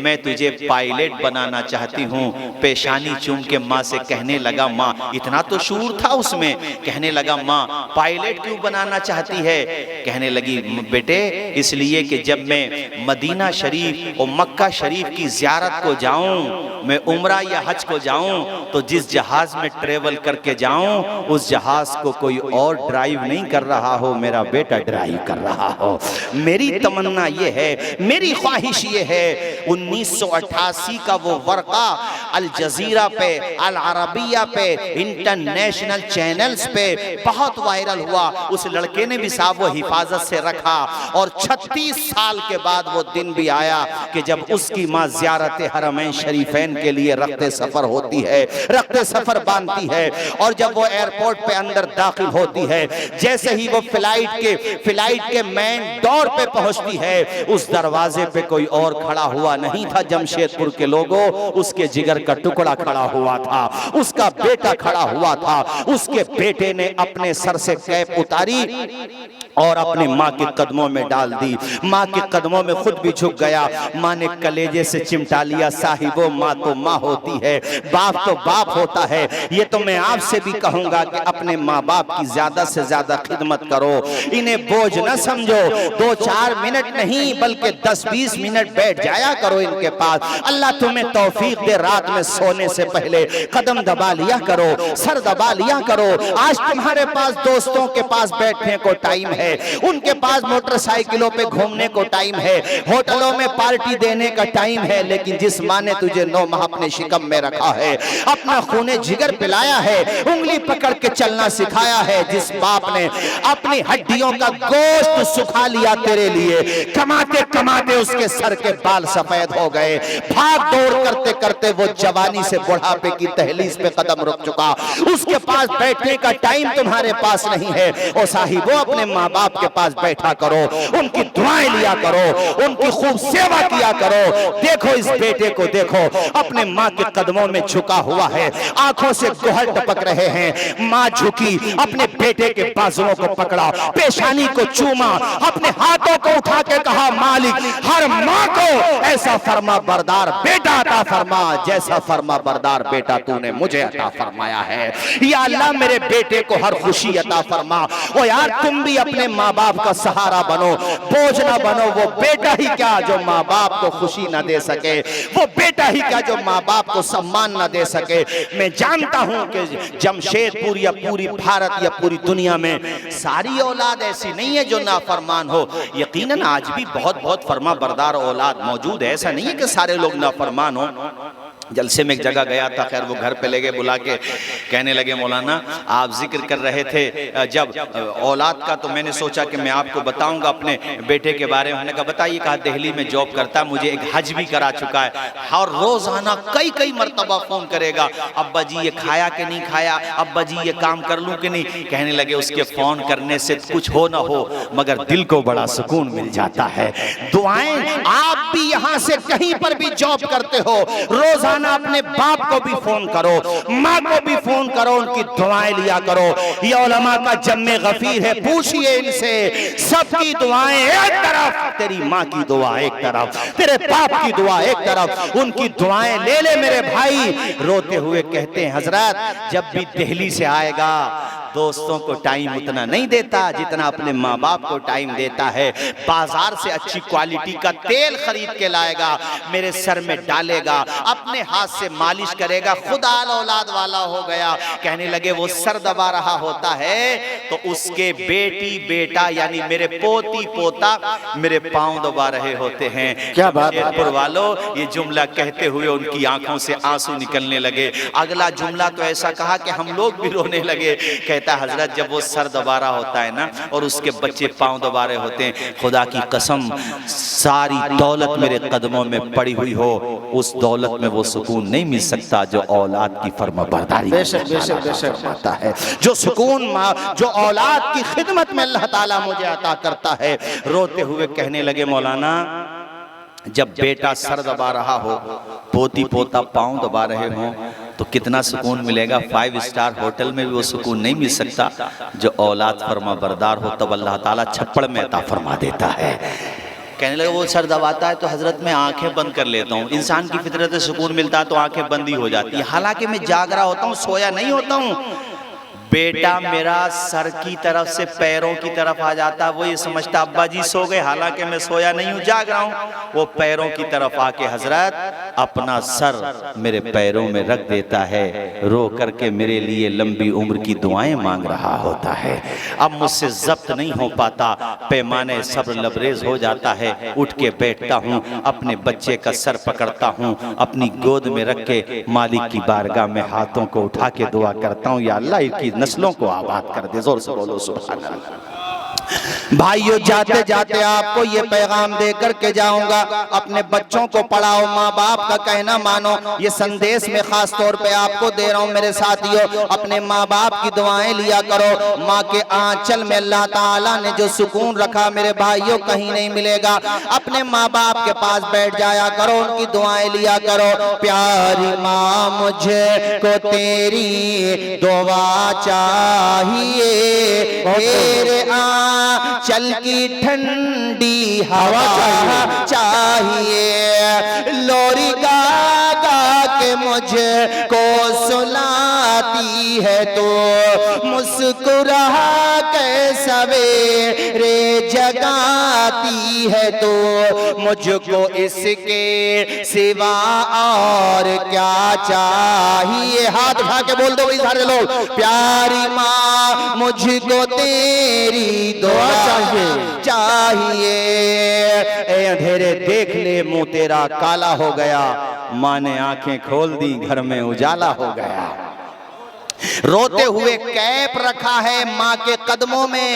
मैं तुझे पायलट बनाना चाहती हूँ। पेशानी चूम के माँ से कहने लगा, माँ इतना तो शूर था उसमें, कहने लगा माँ पायलट क्यों बनाना चाहती है। कहने लगी बेटे इसलिए कि जब मैं मदीना शरीफ और मक्का शरीफ की ज़ियारत को जाऊं, मैं उम्रा या हज को जाऊं, तो जिस जहाज में ट्रेवल करके जाऊं उस जहाज को कोई और ड्राइव नहीं कर रहा हो, मेरा बेटा ड्राइव कर रहा हो। मेरी तमन्ना ये है, मेरी ख्वाहिश ये है। 1988 का वो वर्क़ा अल जज़ीरा पे, अल अरबिया पे, इंटरनेशनल चैनल्स पे बहुत वायरल हुआ। उस लड़के ने भी साहब वो हिफाजत से रखा और 36 साल के बाद वो दिन भी आया कि जब उसकी माँ ज़ियारत हरमैन शरीफैन के लिए रखते सफर होती है, रखते सफर बांधती है, और जब वो एयरपोर्ट पे अंदर दाखिल होती है, जैसे ही वो फ्लाइट के मेन डोर पे पहुंचती है, उस दरवाजे पे कोई और खड़ा हुआ नहीं था जमशेदपुर के लोगों, उसके जिगर का टुकड़ा खड़ा हुआ था, उसका बेटा खड़ा हुआ था। उसके बेटे ने अपने सर से कैप उतारी और अपनी माँ के कदमों में डाल दी। माँ के कदमों में खुद भी झुक गया। माँ ने कलेजे से चिमटा लिया, साहिबो माँ तो माँ होती है, बाप तो बाप होता है। ये तो मैं आपसे भी कहूंगा कि अपने माँ बाप की ज्यादा से ज्यादा खिदमत करो, इन्हें बोझ न समझो। 2-4 मिनट नहीं बल्कि 10-20 मिनट बैठ जाया करो इनके पास। अल्लाह तुम्हें तौफीक दे, रात में सोने से पहले कदम दबा लिया करो, सर दबा लिया करो। आज तुम्हारे पास दोस्तों के पास बैठने को टाइम है, है, उनके पास मोटरसाइकिलों पे घूमने को टाइम है, होटलों में पार्टी देने का टाइम है, लेकिन जिस माँ ने तुझे 9 माह अपने शिकम में रखा है, अपना खूने जिगर पिलाया है, उंगली पकड़ के चलना सिखाया है, जिस बाप ने अपनी हड्डियों का गोश्त सुखा लिया तेरे लिए, कमाते कमाते उसके सर के बाल सफेद हो गए, भाग दौड़ करते करते वो जवानी से बुढ़ापे की तहलीज पे कदम रुक चुका, उसके पास बैठने का टाइम तुम्हारे पास नहीं है। ओ साहिबो, अपने माँ बाप के पास बैठा करो, उनकी दुआएं लिया करो, उनकी खूब सेवा किया करो। देखो इस बेटे को, देखो अपने माँ के कदमों में झुका हुआ है, आंखों से गोहर टपक रहे हैं, माँ झुकी, अपने बेटे के बाजुओं को पकड़ा, पेशानी को चूमा, अपने हाथों को उठा के कहा, मालिक हर माँ को ऐसा फर्मा बरदार बेटा अता फरमा जैसा फर्मा बरदार बेटा तूने मुझे अता फरमाया है। या अल्लाह, मेरे बेटे को हर खुशी अता फरमा। ओ यार, तुम भी अपने माँ बाप का सहारा बनो, बोझ ना बनो। वो बेटा ही क्या जो माँ बाप को खुशी ना दे सके, वो बेटा ही क्या जो माँ बाप को सम्मान ना दे सके। मैं जानता हूं कि जमशेदपुर या पूरी भारत या पूरी दुनिया में सारी औलाद ऐसी नहीं है जो नाफरमान हो। यकीनन आज भी बहुत बहुत फर्मा बरदार औलाद मौजूद है, ऐसा नहीं है कि सारे लोग नाफरमान हो। जलसे में एक जगह गया था, खैर वो घर पे ले गए, बुला के कहने लगे, मौलाना आप जिक्र कर रहे थे जब औलाद का, तो मैंने सोचा कि मैं आपको बताऊंगा अपने बेटे के बारे में। मैंने कहा बताइए। कहा दिल्ली में जॉब करता है, मुझे एक हज भी करा चुका है, और रोजाना कई कई मरतबा फोन करेगा, अब्बा जी ये खाया कि नहीं खाया, अब्बा जी ये काम कर लूं कि नहीं। कहने लगे उसके फोन करने से कुछ हो ना हो मगर दिल को बड़ा सुकून मिल जाता है। दुआएं, आप भी यहाँ से कहीं पर भी जॉब करते हो, रोजाना अपने बाप को भी फोन करो, माँ को भी फोन करो, उनकी दुआएं लिया करो। ये उलमा का जम्मे गफीर है, पूछिए इनसे। सबकी दुआएं एक तरफ, तेरी माँ की दुआ एक तरफ, तेरे बाप की दुआ एक तरफ, उनकी दुआएं ले ले मेरे भाई। रोते हुए कहते हैं, हजरत जब भी दिल्ली से आएगा दोस्तों को टाइम उतना नहीं देता जितना अपने माँ बाप को टाइम देता है। बाजार से अच्छी क्वालिटी का तेल खरीद के लाएगा, मेरे सर में डालेगा, अपने हाथ से मालिश करेगा, खुदा औलाद वाला हो गया। कहने लगे वो सर दबा रहा होता है तो उसके बेटी बेटा यानी मेरे पोती पोता मेरे पांव दबा रहे होते हैं। क्या बात है वालों, ये जुमला कहते हुए उनकी आंखों से आंसू निकलने लगे। अगला जुमला तो ऐसा कहा कि हम लोग भी रोने लगे। कहता हजरत जब वो सर दबा रहा होता है ना और उसके बच्चे पांव दबा रहे होते हैं, खुदा की कसम सारी दौलत मेरे कदमों में पड़ी हुई हो, उस दौलत में वो सुकून नहीं मिल सकता जो औलाद की फर्माबरदारी आता है, जो सुकून जो औलाद की खिदमत में अल्लाह ताला मुझे अता करता है। रोते हुए कहने लगे, मौलाना जब बेटा सर दबा रहा हो, पोती पोता पांव दबा रहे हों तो कितना सुकून मिलेगा। 5 स्टार होटल में भी वो सुकून नहीं मिल सकता जो औलाद फर्मा बरदार हो, तब अल्लाह ताला छप्पड़ में अता फरमा देता है। कहने लगे वो सर दबाता है तो हजरत मैं आंखें बंद कर लेता हूँ, इंसान की फितरत से सुकून मिलता है तो आंखें बंद ही हो जाती है, हालांकि मैं जाग रहा होता हूँ, सोया नहीं होता हूँ। बेटा मेरा सर की तरफ से पैरों की तरफ आ जाता, वो ये समझता अब्बा जी सो गए, हालांकि मैं सोया नहीं हूँ, जाग रहा हूँ। वो पैरों की तरफ आके हजरत अपना सर मेरे पैरों में रख देता है, रो करके मेरे लिए लंबी उम्र की दुआएं मांग रहा होता है। अब मुझसे जब्त नहीं हो पाता, पैमाने सब्र लबरेज हो जाता है। उठ के बैठता हूँ, अपने बच्चे का सर पकड़ता हूँ, अपनी गोद में रख के मालिक की बारगाह में हाथों को उठा के दुआ करता हूँ, या अल्लाह इनकी नस्लों को आबाद कर दे। जोर से बोलो सुभान अल्लाह। भाइयों, जाते जाते आपको ये पैगाम दे करके जाऊंगा, अपने बच्चों को पढ़ाओ, माँ बाप का कहना मानो। ये संदेश में खास तौर पे आपको दे रहा हूँ मेरे साथियों, अपने माँ बाप की दुआएं लिया करो। माँ के आंचल में अल्लाह ताला ने जो सुकून रखा मेरे भाइयों कहीं नहीं मिलेगा। अपने माँ बाप के पास बैठ जाया करो, उनकी दुआएं लिया करो। प्यारी माँ मुझे को तेरी दुआ चाहिए, तेरे चल की ठंडी हवा चाहिए, लोरी गा गा के मुझको सुलाती है तो मुस्कुरा के सवेरे जगाती है तो मुझको इसके सिवा और क्या चाहिए। हाथ उठा के बोल दो भाई सारे लोग, प्यारी माँ मुझको तेरी दुआ चाहिए। ए अंधेरे देख ले मुंह तेरा काला हो गया, माँ ने आंखें खोल दी घर में उजाला हो गया। रोते हुए कैप रखा है माँ के कदमों में,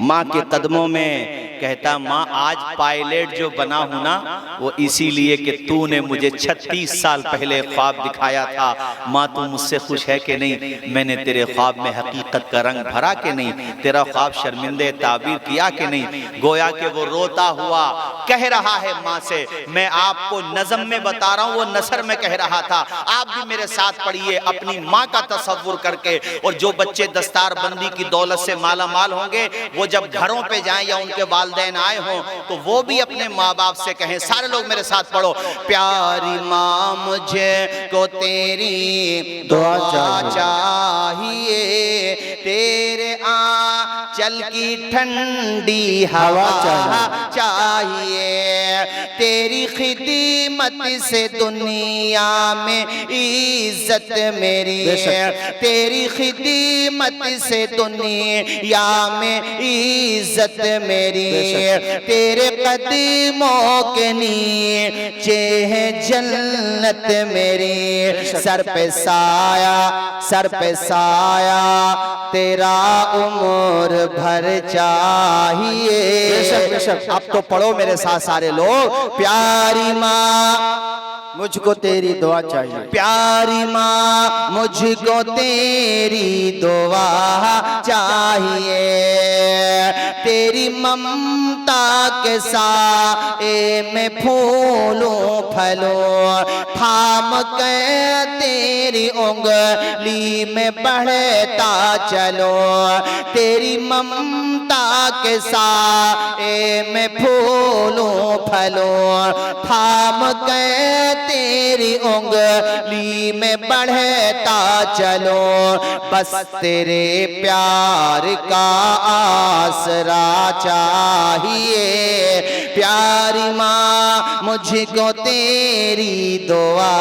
माँ के कदमों में कहता माँ आज पायलट जो बना हूं ना वो इसीलिए कि तूने मुझे 36 साल पहले ख्वाब दिखाया था। माँ तू मुझसे खुश है कि नहीं, मैंने तेरे ख्वाब में हकीकत का रंग भरा कि नहीं, तेरा ख्वाब शर्मिंदे ताबीर किया कि नहीं। गोया कि वो रोता हुआ कह रहा है माँ से, मैं आपको नज़म में बता रहा हूँ, वो नसर में कह रहा था। आप भी मेरे साथ पढ़िए अपनी माँ का तसव्वुर करके। और जो बच्चे दस्तार बंदी की दौलत से माला माल होंगे वो जब घरों पे जाएं या उनके वालिदैन आए हों तो वो भी अपने माँ बाप से कहें। सारे लोग मेरे साथ पढ़ो, प्यारी माँ मुझे को तेरी दुआ चाहिए, तेरे आंचल की ठंडी हवा चाहिए, तेरी खिदमत से दुनिया में इज्जत मेरी है, तेरी खिदमत से दुनिया में इज्जत मेरी, तेरे कदमों के नीचे है जन्नत मेरी, सर पे साया तेरा उम्र भर चाहिए। बेशक अब तो पढ़ो मेरे साथ सारे लोग, प्यारी माँ मुझको तेरी दुआ चाहिए, प्यारी माँ मुझको तेरी दुआ चाहिए, तेरी ममता के साए में फूलों फलों थाम के तेरी उंगली में बढ़ता चलो, तेरी ममता के साए में फूलों फलों थाम के तेरी उंगली में बढ़ता चलो, बस तेरे प्यार का आसरा चाहिए, प्यारी माँ मुझको तेरी दुआ।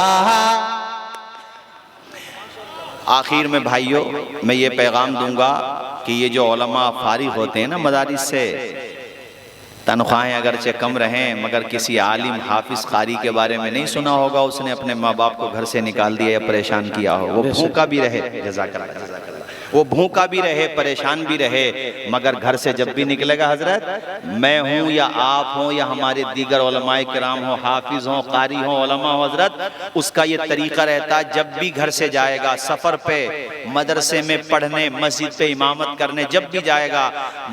आखिर में भाइयों मैं ये पैगाम दूंगा कि ये जो उलमा फारिग होते हैं ना मदारिस से, तनख्वाहें अगरचे कम रहें मगर किसी आलिम हाफिज कारी के बारे में नहीं सुना होगा, उसने अपने माँ बाप को घर से निकाल दिया या परेशान किया हो, वो भूखा भी रहे, जज़ाकल्लाह, वो भूखा भी रहे परेशान भी रहे, मगर घर से जब भी निकलेगा हजरत मैं हूँ या आप हों या हमारे दीगर उलमाए किराम हो, हाफिज हों, कारी हों, उलमा हो हजरत, उसका ये तरीका रहता है जब भी घर से जाएगा सफ़र पे, मदरसे में पढ़ने, मस्जिद पे इमामत करने जब भी जाएगा,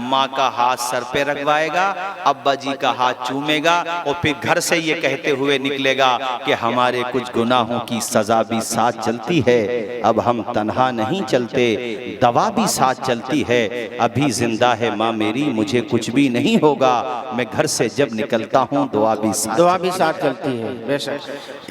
माँ का हाथ सर पे रखवाएगा, अब्बा जी का हाथ चूमेगा और फिर घर से ये कहते हुए निकलेगा कि हमारे कुछ गुनाहों की सजा भी साथ चलती है, अब हम तन्हा नहीं चलते, दवा भी साथ चलती है, अभी जिंदा है माँ मेरी, मुझे कुछ भी नहीं होगा, मैं घर से जब निकलता हूँ दुआ भी साथ चलती है। बेशक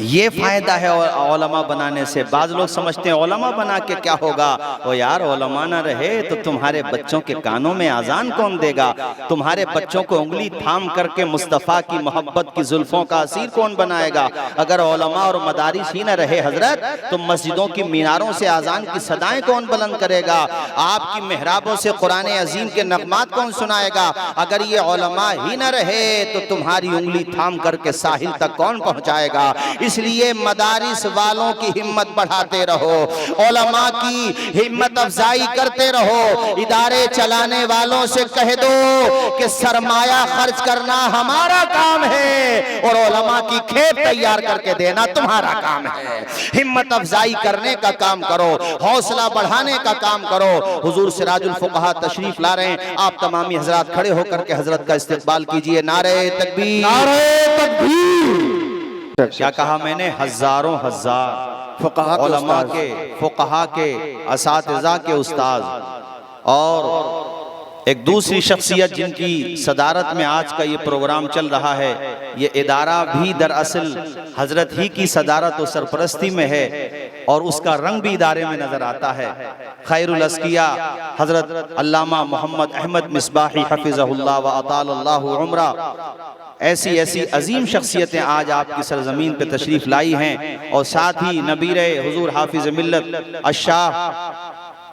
ये फायदा है उलमा बनाने से। बाज लोग समझते हैं उलमा बना के क्या होगा, ओ यार उलमा ना रहे तो तुम्हारे बच्चों के कानों में अजान कौन देगा, तुम्हारे बच्चों को उंगली थाम करके मुस्तफ़ा की मोहब्बत की जुल्फों का असीर कौन बनाएगा। अगर उलमा और मदारिस ही न रहे हजरत तो मस्जिदों की मीनारों से अजान की सदाएं कौन बुलंद करेगा, आपकी मेहराबों से कुरान अजीम के नगमात कौन सुनाएगा। अगर ये उलमा ही न रहे तो तुम्हारी उंगली थाम करके साहिल तक कौन पहुंचाएगा। इसलिए मदारिस वालों की हिम्मत बढ़ाते रहो, उलमा की हिम्मत अफजाई करते रहो, इदारे चलाने वालों से कह दो कि सरमाया खर्च करना हमारा काम है और उलमा की खेप तैयार करके देना तुम्हारा काम है। हिम्मत अफजाई करने का काम करो, हौसला बढ़ाने का काम करो। हुजूर सिराजुल फुक़हा तशरीफ ला रहे हैं, आप तमामी हजरात खड़े होकर के हजरत का इस्तकबाल कीजिए। नारे तकबीर, नारे तकबीर। क्या कहा मैंने, हजारों हजार उलमा के, फुक़हा के, असातिज़ा के उस्ताद और एक दूसरी शख्सियत जिनकी सदारत में आज का ये प्रोग्राम चल रहा है, ये इदारा भी दरअसल हजरत ही की सदारत और सरपरस्ती में है और उसका रंग भी इदारे में नजर आता है। खैरुल अस्किया हजरत अल्लामा मोहम्मद अहमद मिसबाही हफिज़हुल्लाह व अतालल्लाहु उम्रा, ऐसी ऐसी अजीम शख्सियतें आज आपकी सरजमीन पे तशरीफ लाई हैं। और साथ ही नबीर हुजूर हाफिज मिल्लत अशाह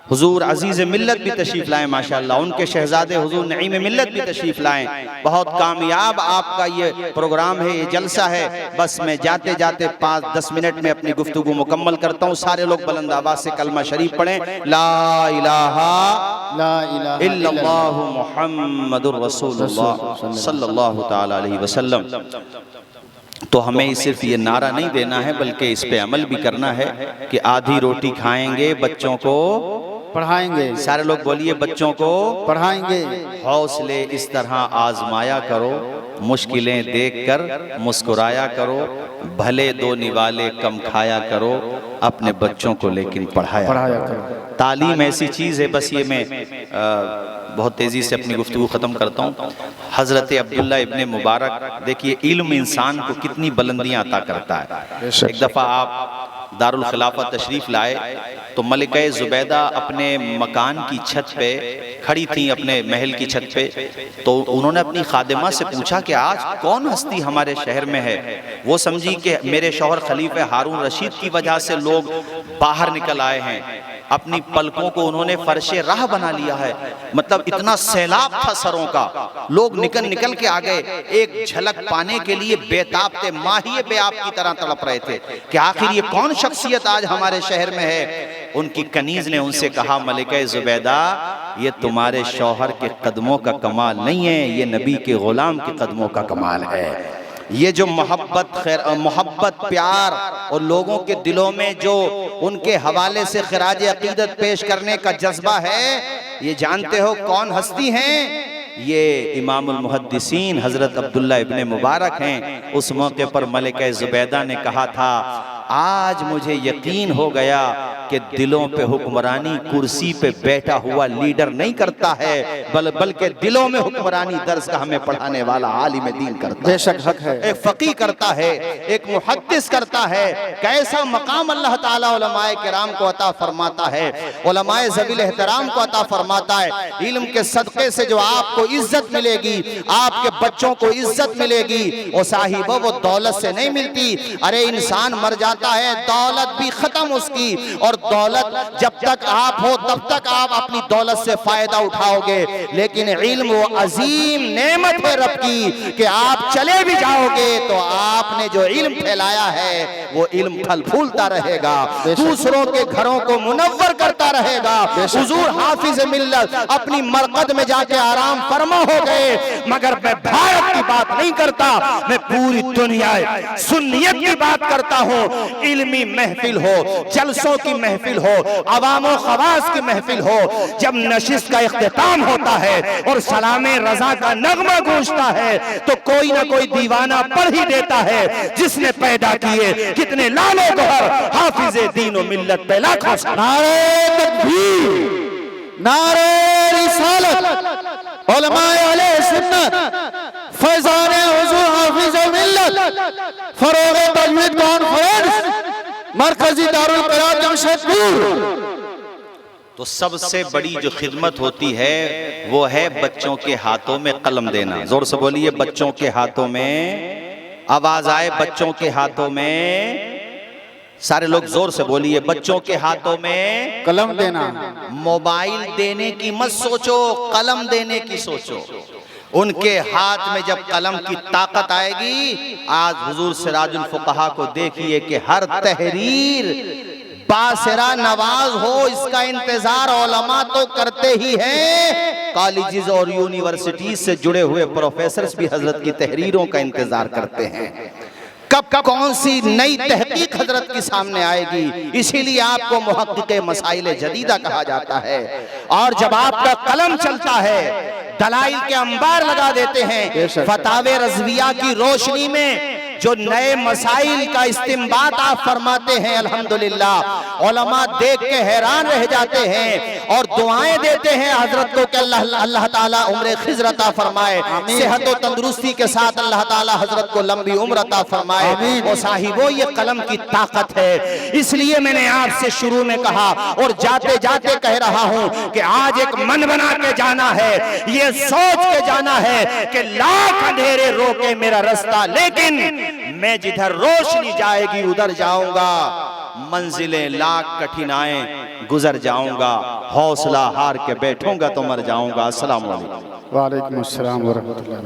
हुजूर अजीज मिल्लत भी तशरीफ लाएं माशाअल्लाह, उनके शहजादे हुजूर नईम मिल्लत भी तशरीफ लाएं। बहुत कामयाब आपका ये प्रोग्राम है, ये जलसा है। बस मैं जाते जाते 5-10 मिनट में अपनी गुफ्तगू मुकम्मल करता हूँ। सारे लोग बुलंद आवाज से कलमा शरीफ पढ़ें, ला इलाहा इल्लल्लाहु मुहम्मदुर रसूलुल्लाह सल्लल्लाहु ताला अलैहि वसल्लम। तो हमें सिर्फ ये नारा नहीं देना है बल्कि इस पे अमल भी करना है कि आधी रोटी खाएंगे, बच्चों को पढ़ाएंगे। सारे लोग बोलिए, बच्चों को पढ़ाएंगे। हौसले इस तरह आजमाया करो, मुश्किलें देखकर मुस्कुराया करो, भले दो निवाले कम खाया करो, अपने बच्चों को लेकिन पढ़ाया करो। तालीम ऐसी चीज़ है। बस ये मैं बहुत तेज़ी से अपनी गुफ्तगू ख़त्म करता हूँ। हज़रत अब्दुल्ला इब्ने मुबारक, देखिए इल्म इंसान को कितनी बुलंदियाँ अता करता है। एक दफ़ा आप दारुल खिलाफा तशरीफ़ लाए तो मलिका ज़ुबैदा अपने मकान की छत पे खड़ी थी, अपने महल की छत पे। तो उन्होंने अपनी खादिमा से पूछा कि आज कौन हस्ती हमारे शहर में है। वो समझी कि मेरे शौहर खलीफे हारून रशीद की वजह से लोग बाहर निकल आए हैं। अपनी पलकों को उन्होंने फर्शे राह बना लिया है। मतलब इतना सैलाब था सरों का, लोग निकल निकल के आ गए, एक झलक पाने के लिए बेताब थे, माहिए बेआब की तरह तड़प रहे थे कि आखिर ये कौन शख्सियत आज हमारे शहर में है। उनकी कनीज ने उनसे कहा, मलिका ज़ुबैदा, ये तुम्हारे शौहर के कदमों का कमाल नहीं है, ये नबी के गुलाम के कदमों का कमाल है। ये जो मोहब्बत प्यार और लोगों के दिलों में जो उनके हवाले से खिराज अकीदत पेश करने का जज्बा है, ये जानते हो कौन हस्ती हैं? ये इमामुल मुहद्दिसीन हज़रत अब्दुल्ला इब्ने मुबारक हैं। उस मौके पर मलिका ज़ुबैदा ने कहा था, आज मुझे यकीन हो गया कि दिलों पे हुक्मरानी कुर्सी पे बैठा हुआ लीडर नहीं करता है, बल्कि दिलों में हुक्मरानी दर्स का हमें पढ़ाने वाला आलिम दीन करता है। बेशक हक है। एक फकीह करता है, एक मुहद्दिस करता है। कैसा मकाम अल्लाह ताला उलमाए किराम को अता फरमाता है, उलमाए ज़बील एहतराम को अता फरमाता है। इल्म के सदक़े से जो आपको इज्जत मिलेगी, आपके बच्चों को इज्जत मिलेगी, वो साहिबा वो दौलत से नहीं मिलती। अरे इंसान मर जाता है, दौलत भी खत्म उसकी, और दौलत जब तक आप हो तब तक आप अपनी दौलत से फायदा उठाओगे। लेकिन इल्म वो अजीम नेमत है रब की कि आप चले भी जाओगे तो आपने जो इल्म फैलाया है वो इल्म फल फूलता रहेगा, दूसरों के घरों को मुनव्वर करता रहेगा। हुजूर हाफिज मिल्लत अपनी मरकद में जाके आराम फरमा हो गए, मगर मैं भारत की बात नहीं करता, मैं पूरी दुनिया सुन्नियत की बात करता हूँ। इल्मी महफिल हो, जलसों की महफिल हो, अवामो खवास की महफिल हो, जब नशिस्त का इख्तिताम होता है और सलामे रजा का नगमा गूंजता है तो कोई ना कोई दीवाना पढ़ ही देता है, जिसने पैदा किए कितने लालो गौहर हाफिज़े दीन व मिल्लत पे लाखों नारे तकबीर, नारे रिसालत, उलमाए अहले सुन्नत, फैज़ाने हुजूर हाफिज़े मिल्लत, फरोग़ तजवीद कॉन्फ्रेंस, मरकजी दारुल क़िरात जमशेदपुर। तो सबसे बड़ी जो खिदमत होती है वो है बच्चों के हाथों में कलम देना। जोर से बोलिए, बच्चों के हाथों में, आवाज आए, बच्चों के हाथों में, सारे लोग जोर से बोलिए, बच्चों के हाथों में कलम देना। मोबाइल देने की मत सोचो, कलम देने की सोचो। उनके हाथ में जब कलम की ताकत आएगी, आज हुजूर सिराजुल फुक़हा को देखिए कि हर तहरीर बासिरा नवाज हो, इसका इंतजार उलमा तो करते ही हैं। कॉलेजेस और यूनिवर्सिटीज से जुड़े हुए प्रोफेसर्स भी हजरत की तहरीरों का इंतजार करते हैं, कब कौन सी नई तहकीक हजरत की सामने आएगी। इसीलिए आपको मुहक्किक़े मसाइल जदीदा कहा जाता है। और जब आपका कलम चलता है, दलाइल के अंबार लगा देते हैं, फतावे रज़विया की रोशनी में जो नए मसाइल का इस्तिंबात आप फरमाते हैं, अल्हम्दुलिल्लाह उलमा देख के हैरान रह जाते हैं। और दुआएं देते हैं हजरत को कि अल्लाह ताला उम्र खिज़्र अता फरमाए, सेहत और तंदुरुस्ती के साथ अल्लाह ताला हजरत को लंबी उम्र अता फरमाए। और साहिबो ये कलम की ताकत है, इसलिए मैंने आपसे शुरू में कहा और जाते जाते कह रहा हूं कि आज एक मन बना के जाना है, ये सोच के जाना है कि लाख अंधेरे रोके मेरा रास्ता, लेकिन मैं जिधर रोशनी जाएगी उधर जाऊंगा, मंजिलें लाख कठिनाएं गुजर जाऊंगा, हौसला हार के बैठूंगा तो मर जाऊंगा। अस्सलाम वालेकुम। वालेकुम अस्सलाम व रहमतुल्लाह।